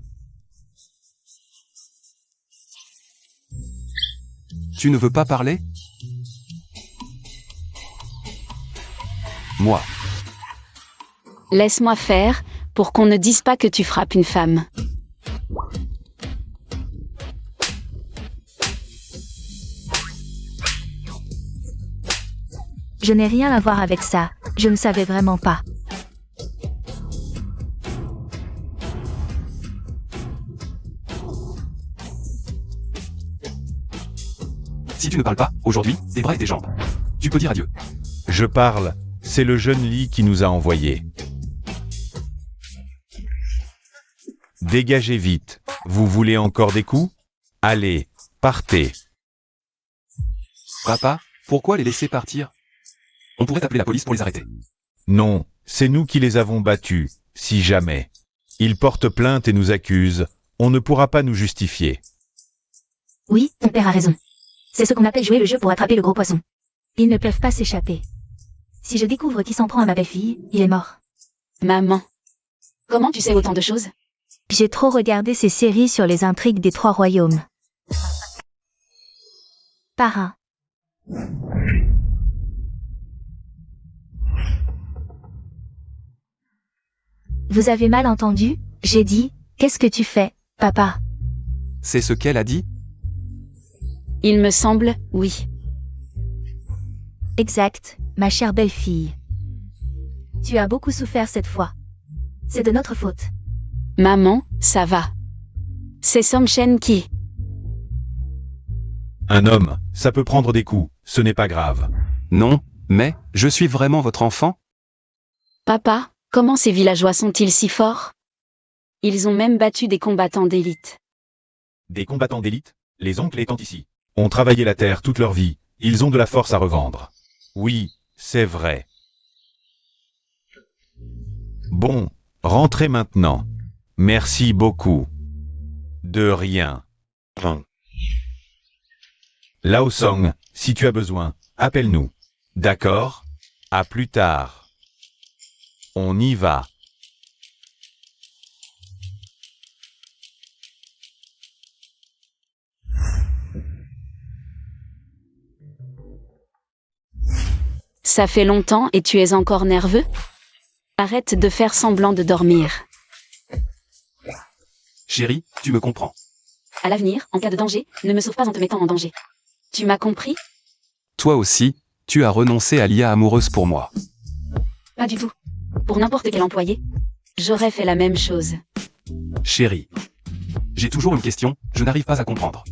Tu ne veux pas parler? Moi. Laisse-moi faire, pour qu'on ne dise pas que tu frappes une femme. Je n'ai rien à voir avec ça, je ne savais vraiment pas. Si tu ne parles pas, aujourd'hui, tes bras et tes jambes. Tu peux dire adieu. Je parle, c'est le jeune Lee qui nous a envoyés. Dégagez vite. Vous voulez encore des coups? Allez, partez. Papa, pourquoi les laisser partir? On pourrait appeler la police pour les arrêter. Non, c'est nous qui les avons battus, si jamais. Ils portent plainte et nous accusent, on ne pourra pas nous justifier. Oui, ton père a raison. C'est ce qu'on appelle jouer le jeu pour attraper le gros poisson. Ils ne peuvent pas s'échapper. Si je découvre qui s'en prend à ma belle-fille, il est mort. Maman. Comment tu sais autant de choses? J'ai trop regardé ces séries sur les intrigues des 3 royaumes. Parrain. Vous avez mal entendu? J'ai dit, qu'est-ce que tu fais, papa? C'est ce qu'elle a dit? Il me semble, oui. Exact, ma chère belle-fille. Tu as beaucoup souffert cette fois. C'est de notre faute. Maman, ça va. C'est Song Chen qui... Un homme, ça peut prendre des coups, ce n'est pas grave. Non, mais, je suis vraiment votre enfant? Papa, comment ces villageois sont-ils si forts? Ils ont même battu des combattants d'élite. Des combattants d'élite? Les oncles étant ici. Ont travaillé la terre toute leur vie, ils ont de la force à revendre. Oui, c'est vrai. Bon, rentrez maintenant. Merci beaucoup. De rien. Lao Song, si tu as besoin, appelle-nous. D'accord? À plus tard. On y va. Ça fait longtemps et tu es encore nerveux? Arrête de faire semblant de dormir. Chérie, tu me comprends. À l'avenir, en cas de danger, ne me sauve pas en te mettant en danger. Tu m'as compris? Toi aussi, tu as renoncé à l'IA amoureuse pour moi. Pas du tout. Pour n'importe quel employé, j'aurais fait la même chose. Chérie. J'ai toujours une question, je n'arrive pas à comprendre.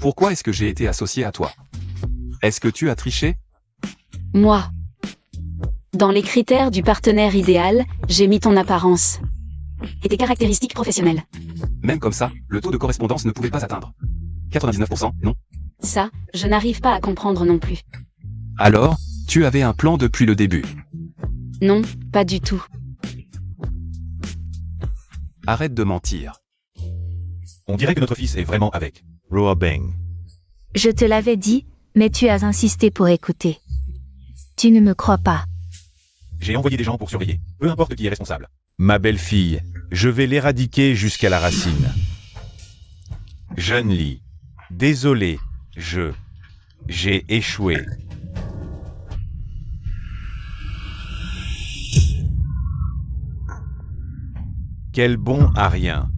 Pourquoi est-ce que j'ai été associé à toi? Est-ce que tu as triché? Moi. Dans les critères du partenaire idéal, j'ai mis ton apparence. Et tes caractéristiques professionnelles. Même comme ça, le taux de correspondance ne pouvait pas atteindre 99%, non? Ça, je n'arrive pas à comprendre non plus. Alors, tu avais un plan depuis le début. Non, pas du tout. Arrête de mentir. On dirait que notre fils est vraiment avec Roa Beng. Je te l'avais dit, mais tu as insisté pour écouter. Tu ne me crois pas. J'ai envoyé des gens pour surveiller, peu importe qui est responsable. Ma belle-fille, je vais l'éradiquer jusqu'à la racine. Jeune Lee, désolé, j'ai échoué. Quel bon à rien.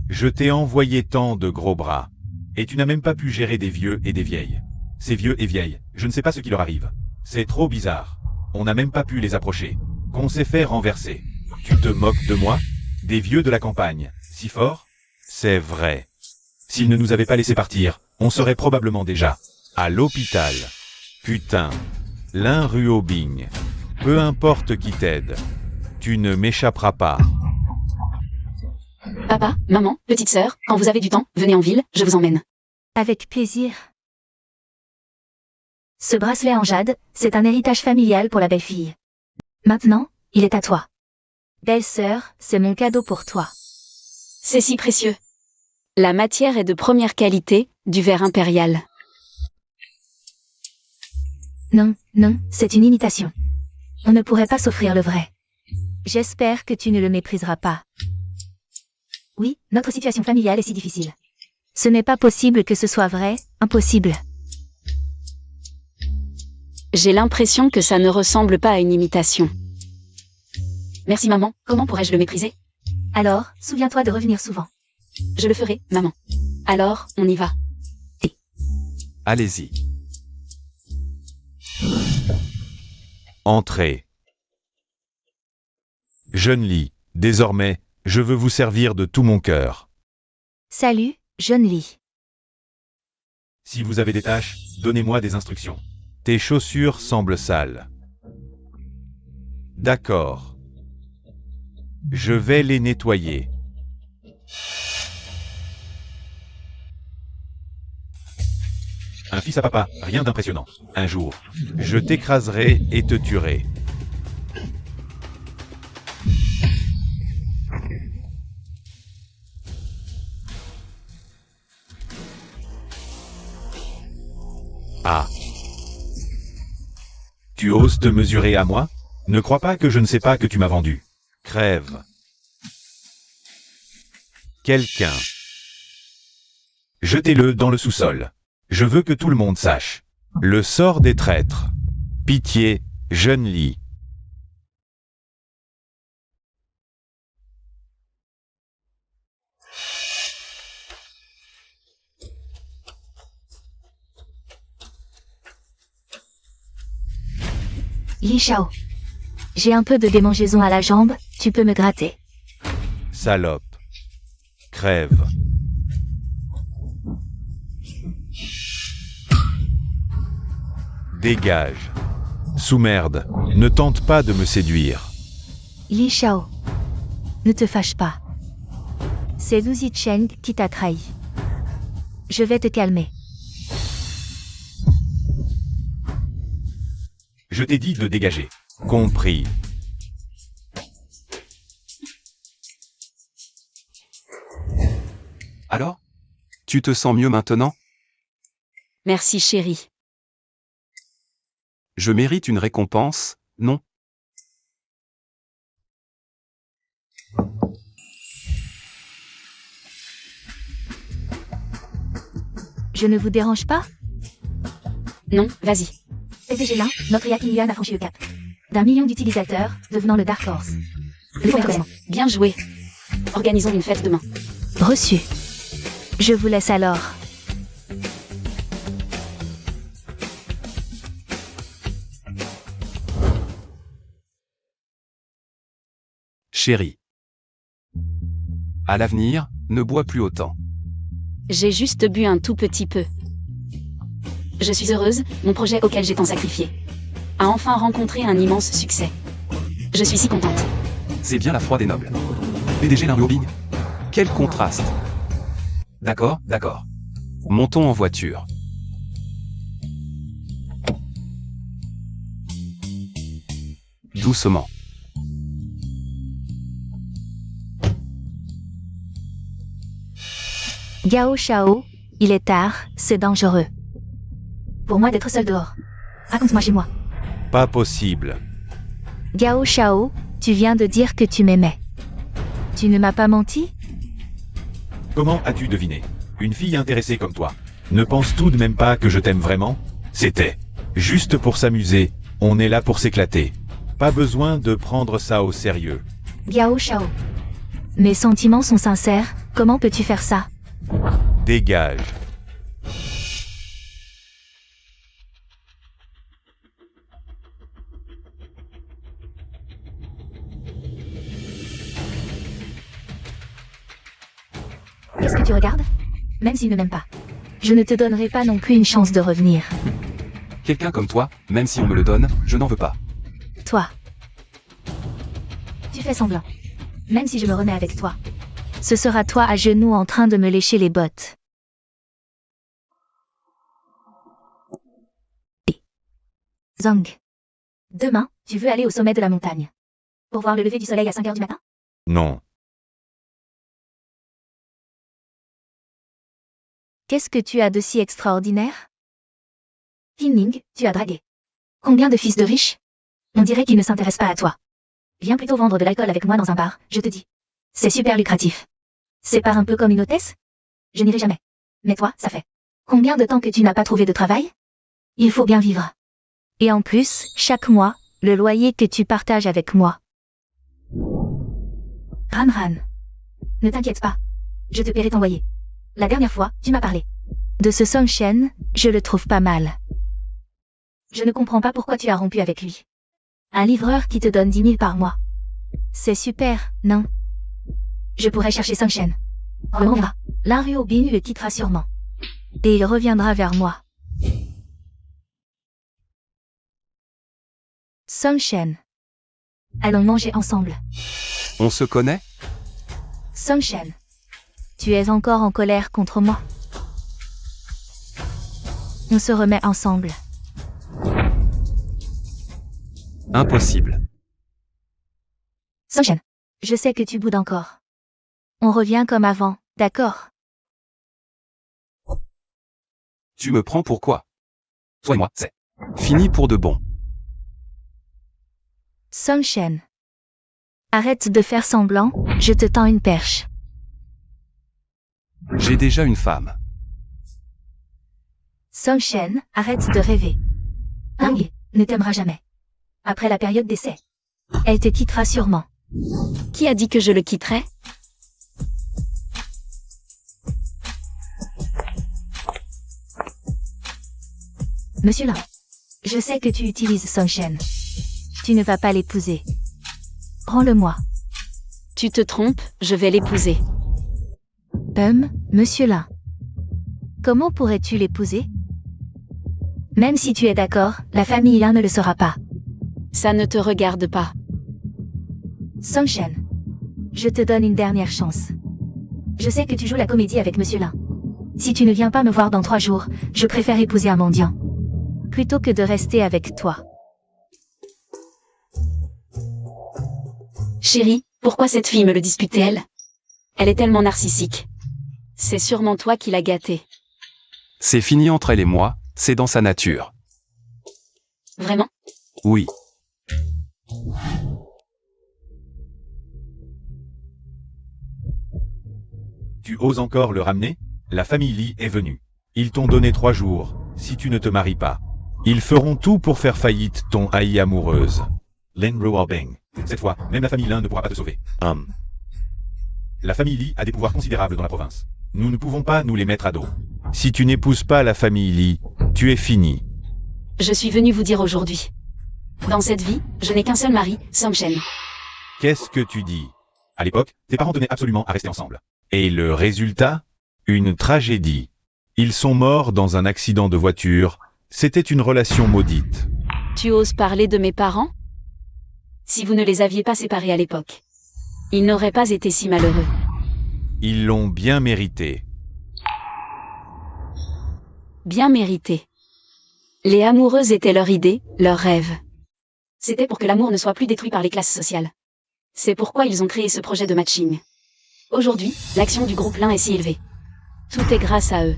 Je t'ai envoyé tant de gros bras. Et tu n'as même pas pu gérer des vieux et des vieilles. Ces vieux et vieilles, je ne sais pas ce qui leur arrive. C'est trop bizarre. On n'a même pas pu les approcher. Qu'on s'est fait renverser. Tu te moques de moi? Des vieux de la campagne. Si fort? C'est vrai. S'ils ne nous avaient pas laissé partir, on serait probablement déjà à l'hôpital. Putain. L'un rue Aubing. Peu importe qui t'aide. Tu ne m'échapperas pas. Papa, maman, petite sœur, quand vous avez du temps, venez en ville, je vous emmène. Avec plaisir. Ce bracelet en jade, c'est un héritage familial pour la belle-fille. Maintenant, il est à toi. Belle-sœur, c'est mon cadeau pour toi. C'est si précieux. La matière est de première qualité, du verre impérial. Non, non, c'est une imitation. On ne pourrait pas s'offrir le vrai. J'espère que tu ne le mépriseras pas. Oui, notre situation familiale est si difficile. Ce n'est pas possible que ce soit vrai, impossible. J'ai l'impression que ça ne ressemble pas à une imitation. Merci maman, comment pourrais-je le mépriser? Alors, souviens-toi de revenir souvent. Je le ferai, maman. Alors, on y va. Allez-y. Entrez. Jeune Lee, désormais, je veux vous servir de tout mon cœur. Salut, jeune Lee. Si vous avez des tâches, donnez-moi des instructions. Tes chaussures semblent sales. D'accord. Je vais les nettoyer. Un fils à papa, rien d'impressionnant. Un jour, je t'écraserai et te tuerai. Ah. Tu oses te mesurer à moi? Ne crois pas que je ne sais pas que tu m'as vendu. Crève. Quelqu'un. Jetez-le dans le sous-sol. Je veux que tout le monde sache. Le sort des traîtres. Pitié, jeune Lee. Li Shao. J'ai un peu de démangeaison à la jambe, tu peux me gratter. Salope. Crève. Dégage. Sous-merde, ne tente pas de me séduire. Li Shao. Ne te fâche pas. C'est Lu Zicheng qui t'a trahi. Je vais te calmer. Je t'ai dit de dégager. Compris. Alors? Tu te sens mieux maintenant? Merci chérie. Je mérite une récompense, non? Je ne vous dérange pas? Non, vas-y. PDG-là, notre Yaki Yuan a franchi le cap. D'un million d'utilisateurs, devenant le Dark Horse. Le point. Bien joué. Organisons une fête demain. Reçu. Je vous laisse alors. Chérie. À l'avenir, ne bois plus autant. J'ai juste bu un tout petit peu. Je suis heureuse, mon projet auquel j'ai tant sacrifié a enfin rencontré un immense succès. Je suis si contente. C'est bien la foi des nobles. PDG d'un Liobing. Quel contraste. D'accord, d'accord. Montons en voiture. Doucement. Gao Shao, il est tard, c'est dangereux. Pour moi d'être seul dehors. Raconte-moi chez moi. Pas possible. Gao Shao, tu viens de dire que tu m'aimais. Tu ne m'as pas menti? Comment as-tu deviné? Une fille intéressée comme toi. Ne pense tout de même pas que je t'aime vraiment? C'était juste pour s'amuser, on est là pour s'éclater. Pas besoin de prendre ça au sérieux. Gao Shao. Mes sentiments sont sincères, comment peux-tu faire ça? Dégage. Qu'est-ce que tu regardes? Même s'il ne m'aime pas. Je ne te donnerai pas non plus une chance de revenir. Quelqu'un comme toi, même si on me le donne, je n'en veux pas. Toi. Tu fais semblant. Même si je me remets avec toi. Ce sera toi à genoux en train de me lécher les bottes. Zhang. Demain, tu veux aller au sommet de la montagne. Pour voir le lever du soleil à 5 heures du matin? Non. Qu'est-ce que tu as de si extraordinaire? Ning, tu as dragué. Combien de fils de riches? On dirait qu'ils ne s'intéressent pas à toi. Viens plutôt vendre de l'alcool avec moi dans un bar, je te dis. C'est super lucratif. C'est pas un peu comme une hôtesse? Je n'irai jamais. Mais toi, ça fait combien de temps que tu n'as pas trouvé de travail? Il faut bien vivre. Et en plus, chaque mois, le loyer que tu partages avec moi. Ran. Ne t'inquiète pas. Je te paierai ton loyer. La dernière fois, tu m'as parlé de ce Song Shen, je le trouve pas mal. Je ne comprends pas pourquoi tu as rompu avec lui. Un livreur qui te donne 10 000 par mois. C'est super, non? Je pourrais chercher Song Shen. On va. Lin Ruobin le quittera sûrement. Et il reviendra vers moi. Song Shen. Allons manger ensemble. On se connaît? Song Shen. Tu es encore en colère contre moi? On se remet ensemble. Impossible. Song Shen. Je sais que tu boudes encore. On revient comme avant, d'accord? Tu me prends pour quoi? Toi et moi, c'est fini pour de bon. Song Shen. Arrête de faire semblant, je te tends une perche. J'ai déjà une femme. Song Shen, arrête de rêver. Ing ne t'aimera jamais. Après la période d'essai. Elle te quittera sûrement. Qui a dit que je le quitterais? Monsieur Lin. Je sais que tu utilises Song Shen. Tu ne vas pas l'épouser. Rends-le-moi. Tu te trompes, je vais l'épouser. Monsieur Lin. Comment pourrais-tu l'épouser? Même si tu es d'accord, la famille Lin ne le saura pas. Ça ne te regarde pas. Song Shen. Je te donne une dernière chance. Je sais que tu joues la comédie avec Monsieur Lin. Si tu ne viens pas me voir dans 3 jours, je préfère épouser un mendiant. Plutôt que de rester avec toi. Chérie, pourquoi cette fille me le disputait-elle? Elle est tellement narcissique. C'est sûrement toi qui l'as gâtée. C'est fini entre elle et moi, c'est dans sa nature. Vraiment? Oui. Tu oses encore le ramener? La famille Li est venue. Ils t'ont donné 3 jours, si tu ne te maries pas. Ils feront tout pour faire faillite ton haï amoureuse. Lin Ruobing. Cette fois, même la famille Lin ne pourra pas te sauver. La famille Li a des pouvoirs considérables dans la province. Nous ne pouvons pas nous les mettre à dos. Si tu n'épouses pas la famille Li, tu es fini. Je suis venue vous dire aujourd'hui. Dans cette vie, je n'ai qu'un seul mari, Song Shen. Qu'est-ce que tu dis? À l'époque, tes parents tenaient absolument à rester ensemble. Et le résultat? Une tragédie. Ils sont morts dans un accident de voiture. C'était une relation maudite. Tu oses parler de mes parents? Si vous ne les aviez pas séparés à l'époque, ils n'auraient pas été si malheureux. Ils l'ont bien mérité. Bien mérité. Les amoureuses étaient leur idée, leur rêve. C'était pour que l'amour ne soit plus détruit par les classes sociales. C'est pourquoi ils ont créé ce projet de matching. Aujourd'hui, l'action du groupe Lin est si élevée. Tout est grâce à eux.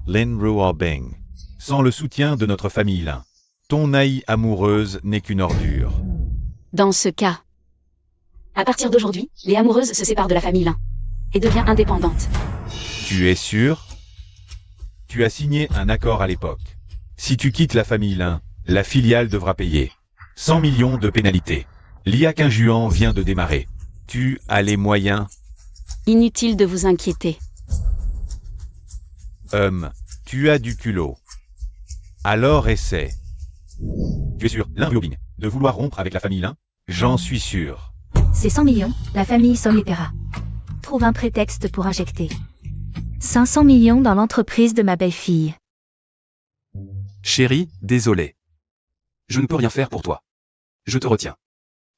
Lin Ruobing. Sans le soutien de notre famille Lin, ton haï amoureuse n'est qu'une ordure. Dans ce cas, à partir d'aujourd'hui, les amoureuses se séparent de la famille Lin et deviennent indépendantes. Tu es sûr? Tu as signé un accord à l'époque. Si tu quittes la famille Lin, la filiale devra payer 100 millions de pénalités. L'IA Juan vient de démarrer. Tu as les moyens? Inutile de vous inquiéter. Tu as du culot. Alors essaie. Tu es sûr, Lin Ruobing, de vouloir rompre avec la famille Lin? J'en suis sûr. C'est 100 millions, la famille Song les paiera. Trouve un prétexte pour injecter 500 millions dans l'entreprise de ma belle-fille. Chérie, désolé. Je ne peux rien faire pour toi. Je te retiens.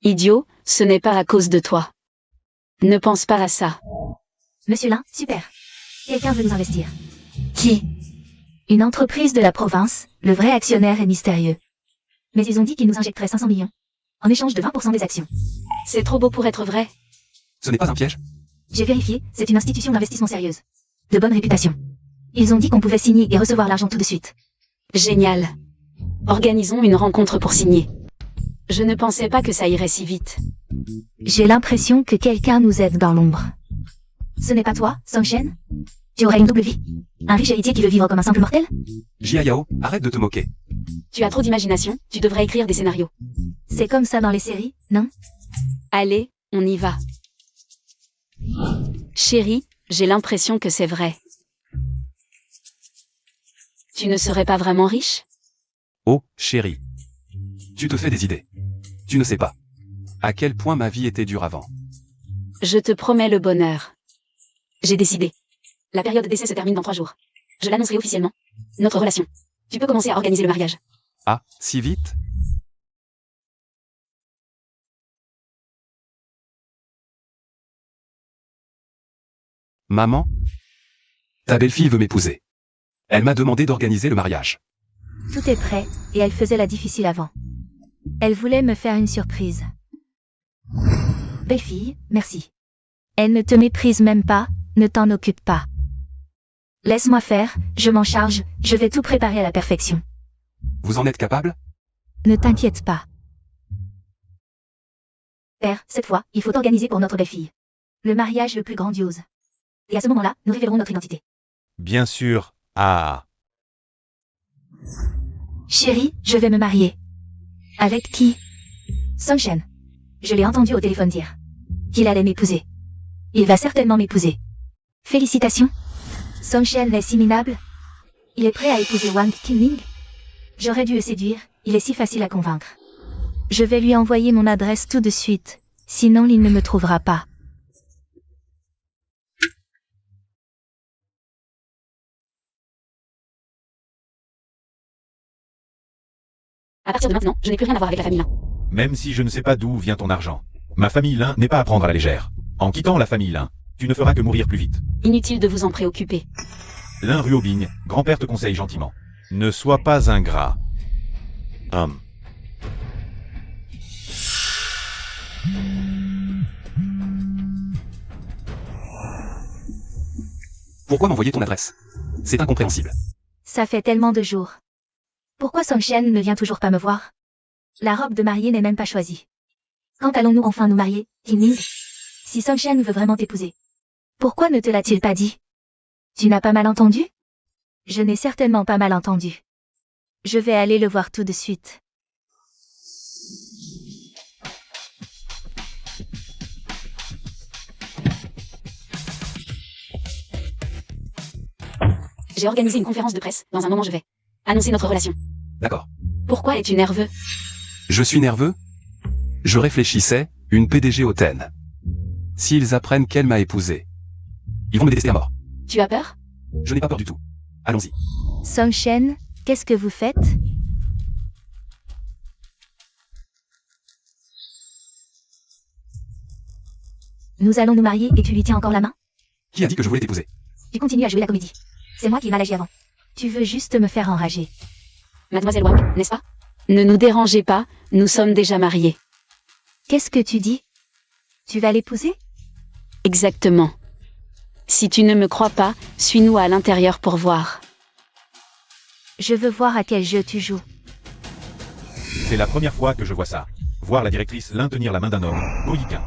Idiot, ce n'est pas à cause de toi. Ne pense pas à ça. Monsieur Lin, super. Quelqu'un veut nous investir. Qui? Une entreprise de la province, le vrai actionnaire est mystérieux. Mais ils ont dit qu'ils nous injecteraient 500 millions. En échange de 20% des actions. C'est trop beau pour être vrai. Ce n'est pas un piège? J'ai vérifié, c'est une institution d'investissement sérieuse. De bonne réputation. Ils ont dit qu'on pouvait signer et recevoir l'argent tout de suite. Génial. Organisons une rencontre pour signer. Je ne pensais pas que ça irait si vite. J'ai l'impression que quelqu'un nous aide dans l'ombre. Ce n'est pas toi, Song-Shen? Tu aurais une double vie? Un riche héritier qui veut vivre comme un simple mortel? Jia Yao, arrête de te moquer. Tu as trop d'imagination, tu devrais écrire des scénarios. C'est comme ça dans les séries, non? Allez, on y va. Chérie, j'ai l'impression que c'est vrai. Tu ne serais pas vraiment riche? Oh, chérie. Tu te fais des idées. Tu ne sais pas à quel point ma vie était dure avant. Je te promets le bonheur. J'ai décidé. La période d'essai se termine dans 3 jours. Je l'annoncerai officiellement. Notre relation. Tu peux commencer à organiser le mariage. Ah, si vite? Maman? Ta belle-fille veut m'épouser. Elle m'a demandé d'organiser le mariage. Tout est prêt, et elle faisait la difficile avant. Elle voulait me faire une surprise. Belle-fille, merci. Elle ne te méprise même pas, ne t'en occupe pas. Laisse-moi faire, je m'en charge, je vais tout préparer à la perfection. Vous en êtes capable? Ne t'inquiète pas. Père, cette fois, il faut organiser pour notre belle-fille. Le mariage le plus grandiose. Et à ce moment-là, nous révélerons notre identité. Bien sûr. Ah. Chérie, je vais me marier. Avec qui? Song-Shen. Je l'ai entendu au téléphone dire qu'il allait m'épouser. Il va certainement m'épouser. Félicitations. Song-Shen est si minable. Il est prêt à épouser Wang Qingming. J'aurais dû le séduire, il est si facile à convaincre. Je vais lui envoyer mon adresse tout de suite, sinon il ne me trouvera pas. À partir de maintenant, je n'ai plus rien à voir avec la famille Lin. Même si je ne sais pas d'où vient ton argent. Ma famille Lin n'est pas à prendre à la légère. En quittant la famille Lin, tu ne feras que mourir plus vite. Inutile de vous en préoccuper. Lin Ruobigne, grand-père te conseille gentiment. Ne sois pas ingrat. Pourquoi m'envoyer ton adresse? C'est incompréhensible. Ça fait tellement de jours. Pourquoi Song-Shen ne vient toujours pas me voir? La robe de mariée n'est même pas choisie. Quand allons-nous enfin nous marier, Qingming? Si Song-Shen veut vraiment t'épouser, pourquoi ne te l'a-t-il pas dit? Tu n'as pas mal entendu? Je n'ai certainement pas mal entendu. Je vais aller le voir tout de suite. J'ai organisé une conférence de presse, dans un moment je vais annoncer notre relation. D'accord. Pourquoi es-tu nerveux? Je suis nerveux? Je réfléchissais, une PDG hautaine. S'ils apprennent qu'elle m'a épousé, ils vont me détester à mort. Tu as peur? Je n'ai pas peur du tout. Allons-y. Song-Shen, qu'est-ce que vous faites? Nous allons nous marier et tu lui tiens encore la main? Qui a dit que je voulais t'épouser? Tu continues à jouer la comédie. C'est moi qui ai mal agi avant. Tu veux juste me faire enrager. Mademoiselle Wang, n'est-ce pas? Ne nous dérangez pas, nous sommes déjà mariés. Qu'est-ce que tu dis? Tu vas l'épouser? Exactement. Si tu ne me crois pas, suis-nous à l'intérieur pour voir. Je veux voir à quel jeu tu joues. C'est la première fois que je vois ça. Voir la directrice Lin tenir la main d'un homme, Boyiquin.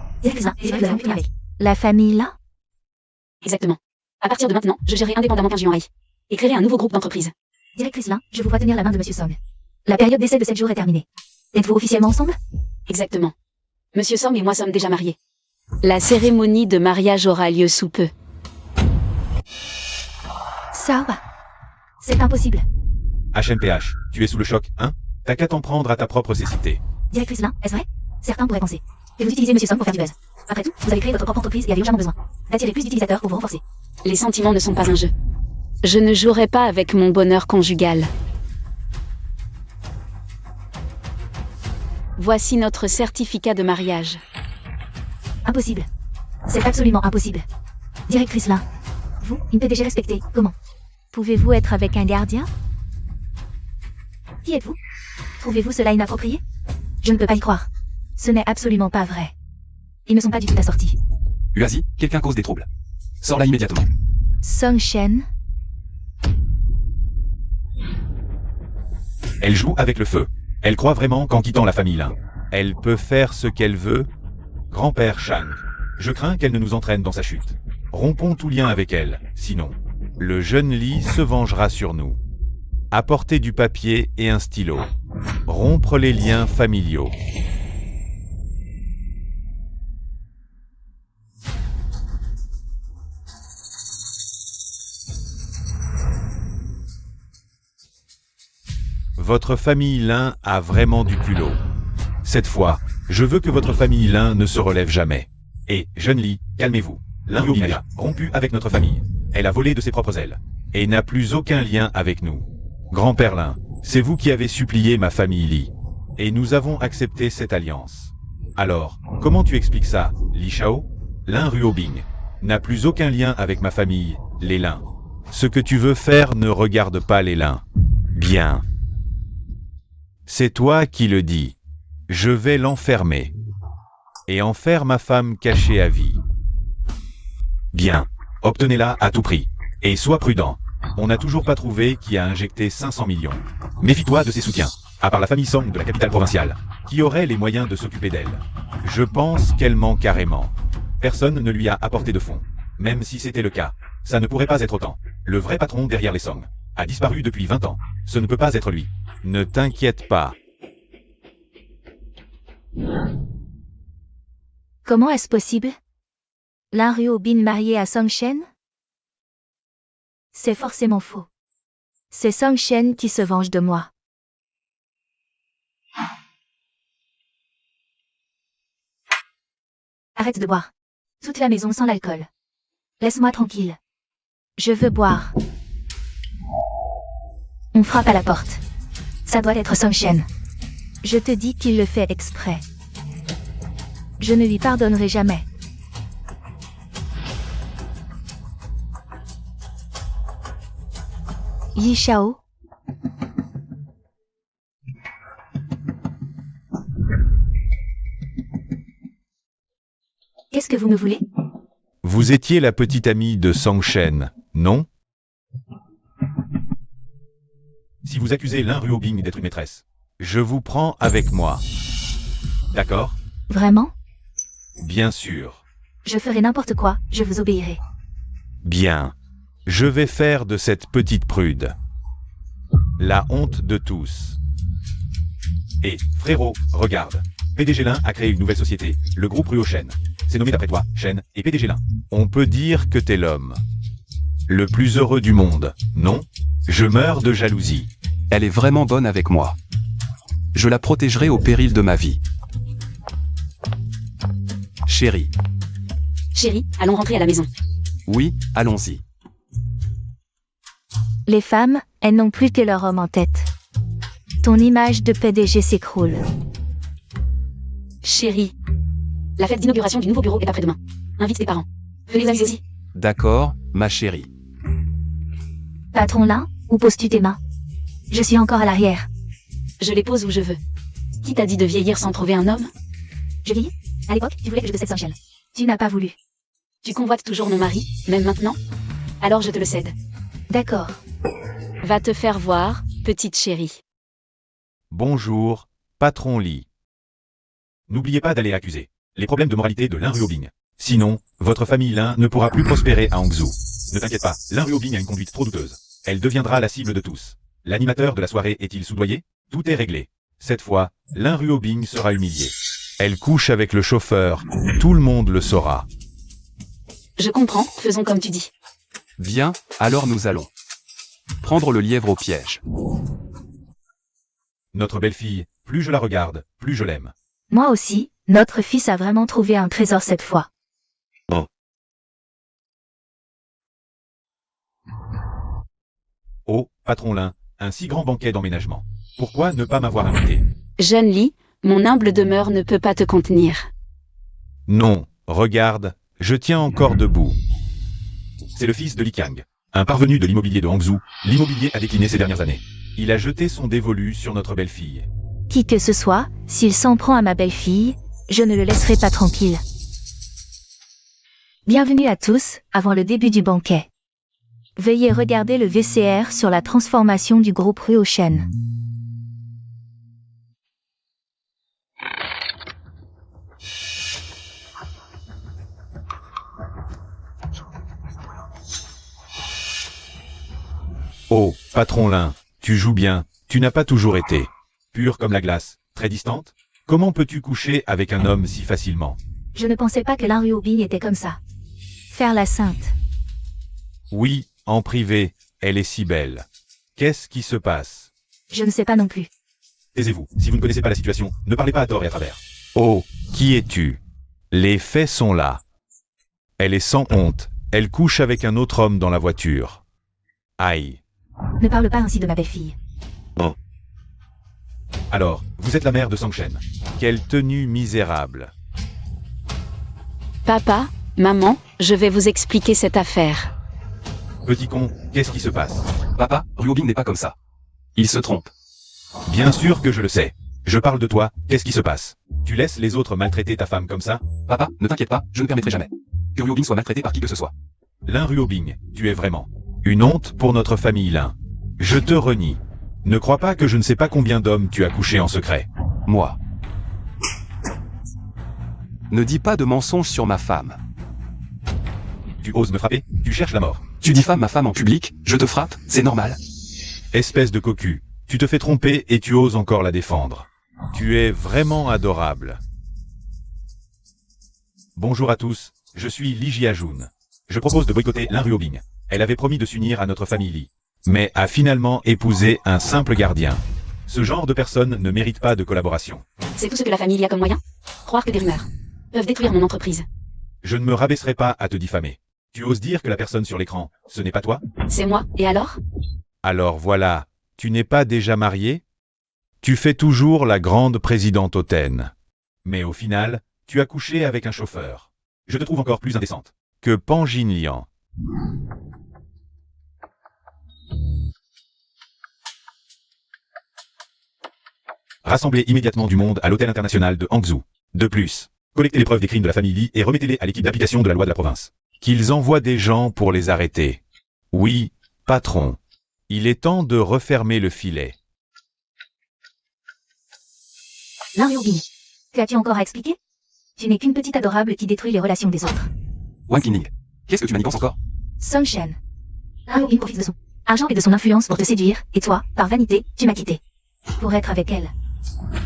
La famille là? Exactement. À partir de maintenant, je gérerai indépendamment Qin Juanhai et créerai un nouveau groupe d'entreprises. Directrice Lin, je vous vois tenir la main de Monsieur Song. La période d'essai de 7 jours est terminée. Êtes-vous officiellement ensemble? Exactement. Monsieur Song et moi sommes déjà mariés. La cérémonie de mariage aura lieu sous peu. Ça va. C'est impossible. HMPH, tu es sous le choc, hein? T'as qu'à t'en prendre à ta propre cécité. Directrice Lin, est-ce vrai? Certains pourraient penser que vous utilisez Monsieur Song pour faire du buzz. Après tout, vous avez créé votre propre entreprise et avez urgemment besoin d'attirer plus d'utilisateurs pour vous renforcer. Les sentiments ne sont pas un jeu. Je ne jouerai pas avec mon bonheur conjugal. Voici notre certificat de mariage. Impossible. C'est absolument impossible. Directrice Lin, vous, une PDG respectée, comment? Pouvez-vous être avec un gardien? Qui êtes-vous? Trouvez-vous cela inapproprié? Je ne peux pas y croire. Ce n'est absolument pas vrai. Ils ne sont pas du tout assortis. Uazi, quelqu'un cause des troubles. Sors là immédiatement. Song-Shen, Elle joue avec le feu. Elle croit vraiment qu'en quittant la famille Lin, elle peut faire ce qu'elle veut. Grand-père Shang, je crains qu'elle ne nous entraîne dans sa chute. Rompons tout lien avec elle, sinon, le jeune Lee se vengera sur nous. Apporter du papier et un stylo. Rompre les liens familiaux. Votre famille Lin a vraiment du culot. Cette fois, je veux que votre famille Lin ne se relève jamais. Et, jeune Lee, calmez-vous. Lin Hyobin a rompu avec notre famille. Elle a volé de ses propres ailes. Et n'a plus aucun lien avec nous. Grand-père Lin, c'est vous qui avez supplié ma famille Lee. Et nous avons accepté cette alliance. Alors, comment tu expliques ça, Li Shao? Lin Hyobin n'a plus aucun lien avec ma famille, les Lin. Ce que tu veux faire ne regarde pas les Lin. Bien. C'est toi qui le dis. Je vais l'enfermer. Et en faire ma femme cachée à vie. Bien. Obtenez-la à tout prix. Et sois prudent. On n'a toujours pas trouvé qui a injecté 500 millions. Méfie-toi de ses soutiens. À part la famille Song de la capitale provinciale. Qui aurait les moyens de s'occuper d'elle. Je pense qu'elle ment carrément. Personne ne lui a apporté de fonds. Même si c'était le cas, ça ne pourrait pas être autant. Le vrai patron derrière les Song a disparu depuis 20 ans. Ce ne peut pas être lui. Ne t'inquiète pas. Comment est-ce possible? Lin Hyobin marié à Song Shen? C'est forcément faux. C'est Song Shen qui se venge de moi. Arrête de boire. Toute la maison sent l'alcool. Laisse-moi tranquille. Je veux boire. On frappe à la porte. Ça doit être Song Shen. Je te dis qu'il le fait exprès. Je ne lui pardonnerai jamais. Yi Shao. Qu'est-ce que vous me voulez? Vous étiez la petite amie de Song Shen, non? Si vous accusez Lin Hyobin d'être une maîtresse, je vous prends avec moi. D'accord? Vraiment? Bien sûr. Je ferai n'importe quoi, je vous obéirai. Bien. Je vais faire de cette petite prude la honte de tous. Et, frérot, regarde. PDG Lin a créé une nouvelle société, le groupe Ruo Shen. C'est nommé d'après toi, Shen, et PDG Lin. On peut dire que t'es l'homme le plus heureux du monde, non? Je meurs de jalousie. Elle est vraiment bonne avec moi. Je la protégerai au péril de ma vie. Chérie. Chérie, allons rentrer à la maison. Oui, allons-y. Les femmes, elles n'ont plus que leur homme en tête. Ton image de PDG s'écroule. Chérie. La fête d'inauguration du nouveau bureau est après-demain. Invite tes parents. Venez amuser aussi. D'accord, ma chérie. Patron Lin, où poses-tu tes mains? Je suis encore à l'arrière. Je les pose où je veux. Qui t'a dit de vieillir sans trouver un homme? Je vieillis? À l'époque, tu voulais que je te cède Song Shen. Tu n'as pas voulu. Tu convoites toujours mon mari, même maintenant? Alors je te le cède. D'accord. Va te faire voir, petite chérie. Bonjour, patron Lee. N'oubliez pas d'aller accuser les problèmes de moralité de Lin Hyobin. Sinon, votre famille Lin ne pourra plus prospérer à Hangzhou. Ne t'inquiète pas, Lin Hyobin a une conduite trop douteuse. Elle deviendra la cible de tous. L'animateur de la soirée est-il soudoyé? Tout est réglé. Cette fois, Lin Hyobin sera humilié. Elle couche avec le chauffeur, tout le monde le saura. Je comprends, faisons comme tu dis. Bien, alors nous allons prendre le lièvre au piège. Notre belle-fille, plus je la regarde, plus je l'aime. Moi aussi, notre fils a vraiment trouvé un trésor cette fois. Oh, patron Lin, un si grand banquet d'emménagement. Pourquoi ne pas m'avoir invité? Jeune Lee, mon humble demeure ne peut pas te contenir. Non, regarde, je tiens encore debout. C'est le fils de Li Kang, un parvenu de l'immobilier de Hangzhou. L'immobilier a décliné ces dernières années. Il a jeté son dévolu sur notre belle-fille. Qui que ce soit, s'il s'en prend à ma belle-fille, je ne le laisserai pas tranquille. Bienvenue à tous, avant le début du banquet. Veuillez regarder le VCR sur la transformation du groupe Ruo Shen. Patron Lin, tu joues bien, tu n'as pas toujours été pure comme la glace, très distante? Comment peux-tu coucher avec un homme si facilement? Je ne pensais pas que Lin Ruobing était comme ça. Faire la sainte. Oui, en privé, elle est si belle. Qu'est-ce qui se passe? Je ne sais pas non plus. Taisez-vous, si vous ne connaissez pas la situation, ne parlez pas à tort et à travers. Oh, qui es-tu? Les faits sont là. Elle est sans honte, elle couche avec un autre homme dans la voiture. Aïe. Ne parle pas ainsi de ma belle-fille. Alors, vous êtes la mère de Sangshen. Quelle tenue misérable. Papa, maman, je vais vous expliquer cette affaire. Petit con, qu'est-ce qui se passe? Papa, Ruobing n'est pas comme ça. Il se trompe. Bien sûr que je le sais. Je parle de toi, qu'est-ce qui se passe? Tu laisses les autres maltraiter ta femme comme ça? Papa, ne t'inquiète pas, je ne permettrai jamais que Ruobing soit maltraité par qui que ce soit. Lin Ruobing, tu es vraiment une honte pour notre famille Lin. Je te renie. Ne crois pas que je ne sais pas combien d'hommes tu as couché en secret. Moi. Ne dis pas de mensonges sur ma femme. Tu oses me frapper? Tu cherches la mort. Tu diffames ma femme en public, je te frappe, c'est normal. Espèce de cocu. Tu te fais tromper et tu oses encore la défendre. Tu es vraiment adorable. Bonjour à tous, je suis Lee Jia-jun. Je propose de boycotter Lin Ruobing. Elle avait promis de s'unir à notre famille Lee, mais a finalement épousé un simple gardien. Ce genre de personne ne mérite pas de collaboration. C'est tout ce que la famille y a comme moyen? Croire que des rumeurs peuvent détruire mon entreprise. Je ne me rabaisserai pas à te diffamer. Tu oses dire que la personne sur l'écran, ce n'est pas toi? C'est moi, et alors? Alors voilà, tu n'es pas déjà marié? Tu fais toujours la grande présidente hautaine. Mais au final, tu as couché avec un chauffeur. Je te trouve encore plus indécente que Pan Jinliang. Rassemblez immédiatement du monde à l'hôtel international de Hangzhou. De plus, collectez les preuves des crimes de la famille Li et remettez-les à l'équipe d'application de la loi de la province. Qu'ils envoient des gens pour les arrêter. Oui, patron. Il est temps de refermer le filet. Lin Ruobing, qu'as-tu encore à expliquer? Tu n'es qu'une petite adorable qui détruit les relations des autres. Wang Qingling, qu'est-ce que tu manigances encore? Sangshen. Lin Ruobing profite de son argent et de son influence pour te séduire, et toi, par vanité, tu m'as quitté. Pour être avec elle.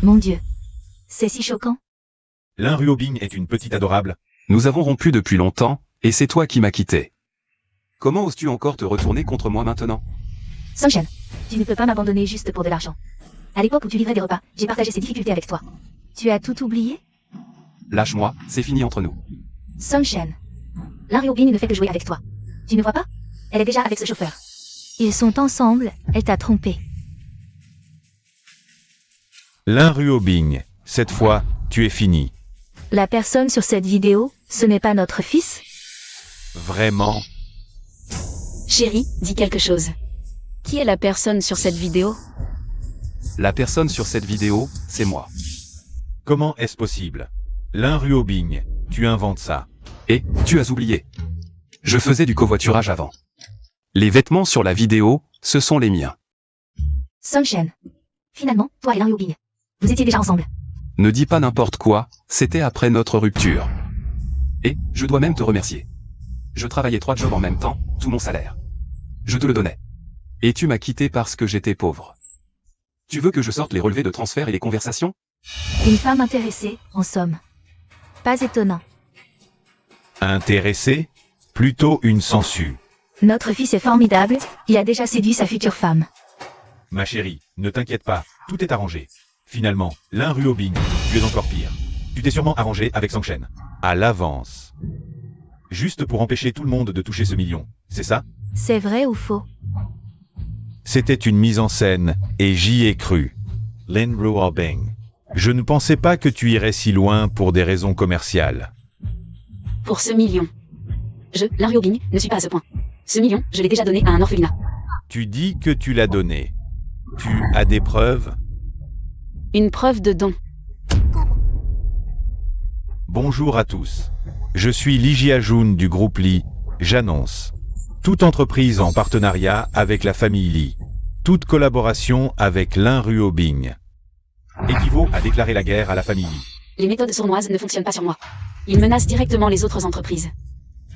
Mon Dieu. C'est si choquant. Lin Ruobing est une petite adorable. Nous avons rompu depuis longtemps, et c'est toi qui m'as quitté. Comment oses-tu encore te retourner contre moi maintenant? Sangshen, tu ne peux pas m'abandonner juste pour de l'argent. À l'époque où tu livrais des repas, j'ai partagé ces difficultés avec toi. Tu as tout oublié? Lâche-moi, c'est fini entre nous. Sangshen. Lin Ruobing ne fait que jouer avec toi. Tu ne vois pas? Elle est déjà avec ce chauffeur. Ils sont ensemble, elle t'a trompé. Lin Ruobing, cette fois, tu es fini. La personne sur cette vidéo, ce n'est pas notre fils? Vraiment? Chérie, dis quelque chose. Qui est la personne sur cette vidéo? La personne sur cette vidéo, c'est moi. Comment est-ce possible? Lin Ruobing, tu inventes ça. Et, tu as oublié. Je faisais du covoiturage avant. Les vêtements sur la vidéo, ce sont les miens. Sangshen. Finalement, toi et Lin Ruobing, vous étiez déjà ensemble. Ne dis pas n'importe quoi, c'était après notre rupture. Et, je dois même te remercier. Je travaillais 3 jobs en même temps, tout mon salaire. Je te le donnais. Et tu m'as quitté parce que j'étais pauvre. Tu veux que je sorte les relevés de transfert et les conversations? Une femme intéressée, en somme. Pas étonnant. Intéressé? Plutôt une sangsue. Notre fils est formidable, il a déjà séduit sa future femme. Ma chérie, ne t'inquiète pas, tout est arrangé. Finalement, Lin Ruobing, tu es encore pire. Tu t'es sûrement arrangé avec Sangshen. À l'avance. Juste pour empêcher tout le monde de toucher ce million, c'est ça? C'est vrai ou faux? C'était une mise en scène, et j'y ai cru. Lin Ruobing. Je ne pensais pas que tu irais si loin pour des raisons commerciales. Pour ce million. Je, Lin Ruobing, ne suis pas à ce point. Ce million, je l'ai déjà donné à un orphelinat. Tu dis que tu l'as donné. Tu as des preuves? Une preuve de don. Bonjour à tous. Je suis Lee Jia-jun du groupe Lee. J'annonce. Toute entreprise en partenariat avec la famille Lee. Toute collaboration avec Lin Ruobing équivaut à déclarer la guerre à la famille Lee. Les méthodes sournoises ne fonctionnent pas sur moi. Ils menacent directement les autres entreprises.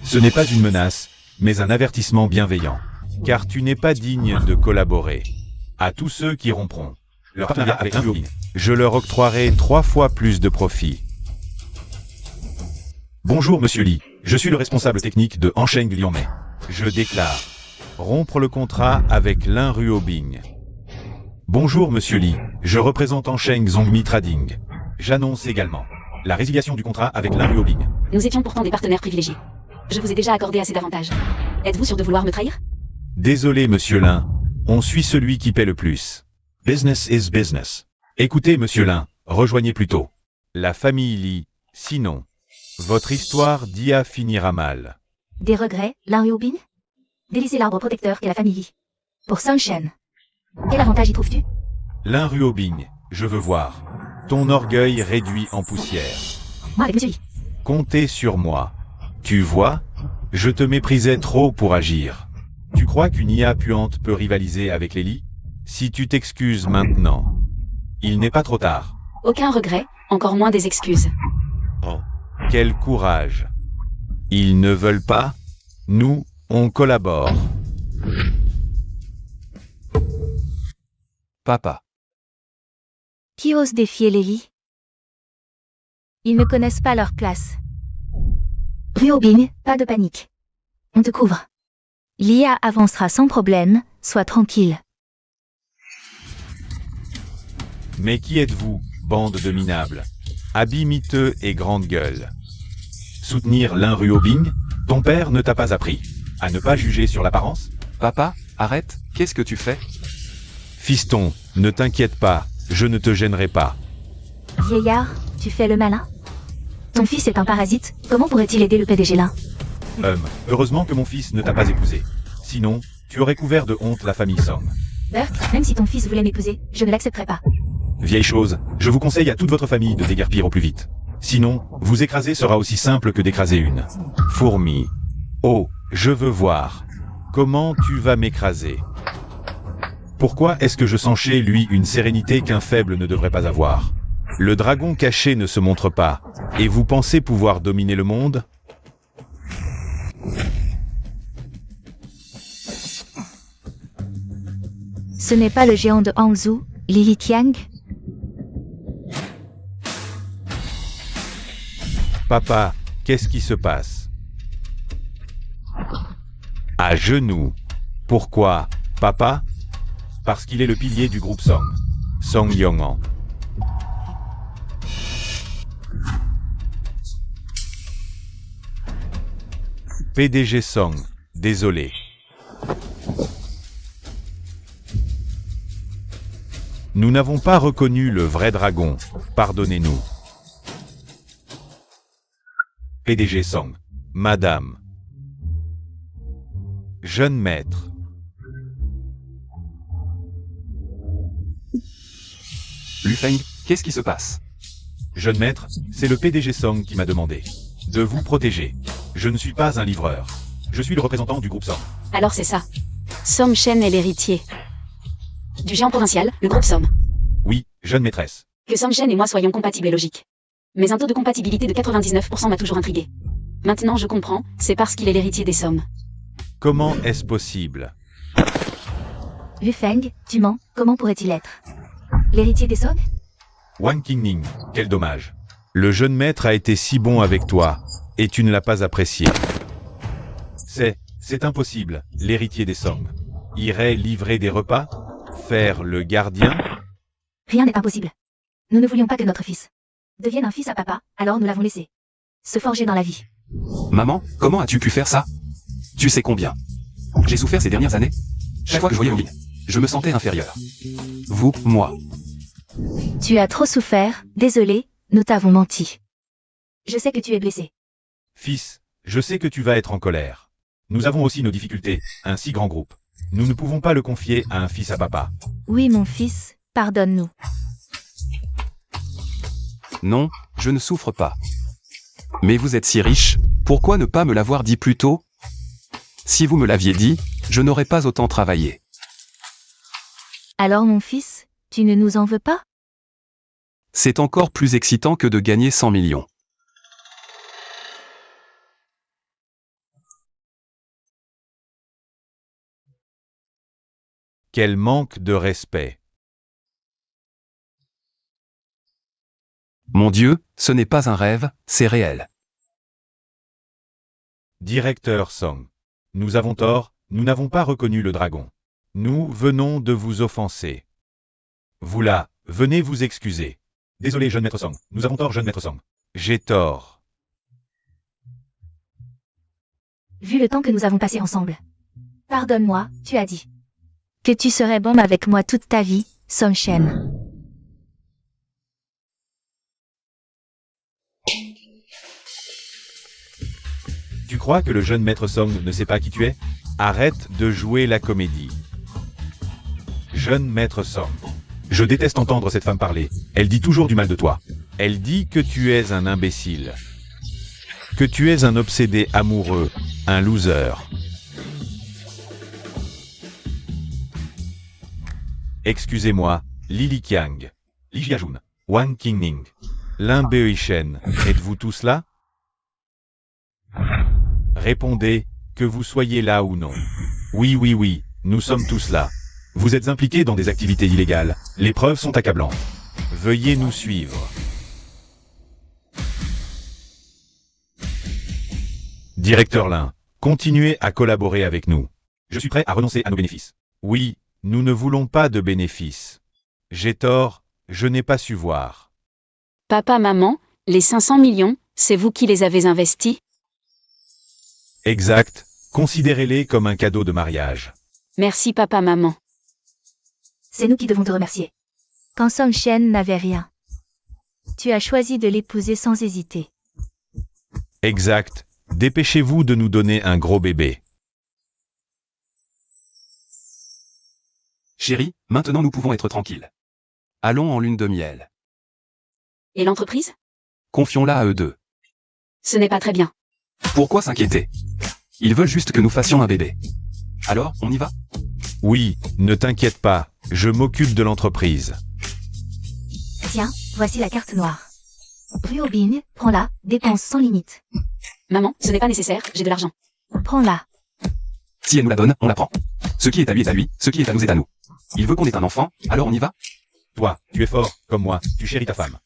Ce n'est pas une menace, mais un avertissement bienveillant. car tu n'es pas digne de collaborer. À tous ceux qui rompront leur partenariat avec un Ruobing, je leur octroierai 3 fois plus de profit. Bonjour Monsieur Lee, je suis le responsable technique de Ansheng Lianmei. Je déclare rompre le contrat avec l'un Ruobing. Bonjour Monsieur Lee, je représente Ansheng Zhongmi Trading. J'annonce également la résiliation du contrat avec l'un Ruobing. Nous étions pourtant des partenaires privilégiés. Je vous ai déjà accordé assez d'avantages. Êtes-vous sûr de vouloir me trahir? Désolé Monsieur Lin, on suit celui qui paie le plus. Business is business. Écoutez Monsieur Lin, rejoignez plutôt la famille Lee, sinon votre histoire d'IA finira mal. Des regrets, l'un Ruobing? Délaisser l'arbre protecteur qu'est la famille Lee. Pour Sun Shen. Quel avantage y trouves-tu? L'un Ruobing, je veux voir ton orgueil réduit en poussière. Moi avec Monsieur Lee. Comptez sur moi. Tu vois, je te méprisais trop pour agir. Tu crois qu'une IA puante peut rivaliser avec les Lee? Si tu t'excuses maintenant, il n'est pas trop tard. Aucun regret, encore moins des excuses. Oh, quel courage. Ils ne veulent pas? Nous, on collabore. Papa. Qui ose défier les Lee? Ils ne connaissent pas leur place. Ruobing, pas de panique. On te couvre. L'IA avancera sans problème, sois tranquille. Mais qui êtes-vous, bande de minables? Habits miteux et grande gueule. Soutenir l'un Ruobing? Ton père ne t'a pas appris à ne pas juger sur l'apparence? Papa, arrête, qu'est-ce que tu fais? Fiston, ne t'inquiète pas, je ne te gênerai pas. Vieillard, tu fais le malin? Ton fils est un parasite, comment pourrait-il aider le PDG Lin? Heureusement que mon fils ne t'a pas épousé. Sinon, tu aurais couvert de honte la famille Song. Bert, même si ton fils voulait m'épouser, je ne l'accepterai pas. Vieille chose, je vous conseille à toute votre famille de déguerpir au plus vite. Sinon, vous écraser sera aussi simple que d'écraser une fourmi. Oh, je veux voir. Comment tu vas m'écraser? Pourquoi est-ce que je sens chez lui une sérénité qu'un faible ne devrait pas avoir? Le dragon caché ne se montre pas, et vous pensez pouvoir dominer le monde? Ce n'est pas le géant de Hangzhou, Li Tiang? Papa, qu'est-ce qui se passe? À genoux. Pourquoi, papa? Parce qu'il est le pilier du groupe Song. Song Yong'an. PDG Song, désolé. Nous n'avons pas reconnu le vrai dragon, pardonnez-nous. PDG Song, Madame. Jeune maître. Lu Feng, qu'est-ce qui se passe? Jeune maître, c'est le PDG Song qui m'a demandé de vous protéger. Je ne suis pas un livreur. Je suis le représentant du groupe Song. Alors c'est ça. Som Shen est l'héritier du géant provincial, le groupe Som. Oui, jeune maîtresse. Que Som Shen et moi soyons compatibles et logiques. Mais un taux de compatibilité de 99% m'a toujours intrigué. Maintenant je comprends, c'est parce qu'il est l'héritier des Som. Comment est-ce possible? Wu Feng, tu mens, comment pourrait-il être? L'héritier des Song? Wang Qingning, quel dommage. Le jeune maître a été si bon avec toi, et tu ne l'as pas apprécié. C'est impossible, l'héritier des Song. Irait livrer des repas? Faire le gardien? Rien n'est impossible. Nous ne voulions pas que notre fils devienne un fils à papa, alors nous l'avons laissé se forger dans la vie. Maman, comment as-tu pu faire ça? Tu sais combien j'ai souffert ces dernières années? Chaque fois que je voyais Ruobing, je me sentais inférieur. Vous, moi. Tu as trop souffert, désolé, nous t'avons menti. Je sais que tu es blessé. Fils, je sais que tu vas être en colère. Nous avons aussi nos difficultés, un si grand groupe. Nous ne pouvons pas le confier à un fils à papa. Oui mon fils, pardonne-nous. Non, je ne souffre pas. Mais vous êtes si riche, pourquoi ne pas me l'avoir dit plus tôt? Si vous me l'aviez dit, je n'aurais pas autant travaillé. Alors mon fils, tu ne nous en veux pas? C'est encore plus excitant que de gagner 100 millions. Quel manque de respect. Mon Dieu, ce n'est pas un rêve, c'est réel. Directeur Song. Nous avons tort, nous n'avons pas reconnu le dragon. Nous venons de vous offenser. Vous là, venez vous excuser. Désolé, jeune maître Song. Nous avons tort, jeune maître Song. J'ai tort. Vu le temps que nous avons passé ensemble. Pardonne-moi, tu as dit. Que tu serais bon avec moi toute ta vie, Song Shen. Tu crois que le jeune maître Song ne sait pas qui tu es? Arrête de jouer la comédie. Jeune maître Song. Je déteste entendre cette femme parler. Elle dit toujours du mal de toi. Elle dit que tu es un imbécile. Que tu es un obsédé amoureux, un loser. Excusez-moi, Lily Qiang, Li Jiajun, Wang Qingning, Lin Beishen, êtes-vous tous là? Répondez, que vous soyez là ou non. Oui, oui, oui, nous sommes tous là. Vous êtes impliqués dans des activités illégales. Les preuves sont accablantes. Veuillez nous suivre. Directeur Lin, continuez à collaborer avec nous. Je suis prêt à renoncer à nos bénéfices. Oui, nous ne voulons pas de bénéfices. J'ai tort, je n'ai pas su voir. Papa, maman, les 500 millions, c'est vous qui les avez investis? Exact, considérez-les comme un cadeau de mariage. Merci papa, maman. C'est nous qui devons te remercier. Quand Song Shen n'avait rien. Tu as choisi de l'épouser sans hésiter. Exact, dépêchez-vous de nous donner un gros bébé. Chérie, maintenant nous pouvons être tranquilles. Allons en lune de miel. Et l'entreprise? Confions-la à eux deux. Ce n'est pas très bien. Pourquoi s'inquiéter? Ils veulent juste que nous fassions un bébé. Alors, on y va? Oui, ne t'inquiète pas, je m'occupe de l'entreprise. Tiens, voici la carte noire. Ryobin, prends-la, dépense sans limite. Maman, ce n'est pas nécessaire, j'ai de l'argent. Prends-la. Si elle nous la donne, on la prend. Ce qui est à lui est à lui, ce qui est à nous est à nous. Il veut qu'on ait un enfant, alors on y va? Toi, tu es fort, comme moi, tu chéris ta femme.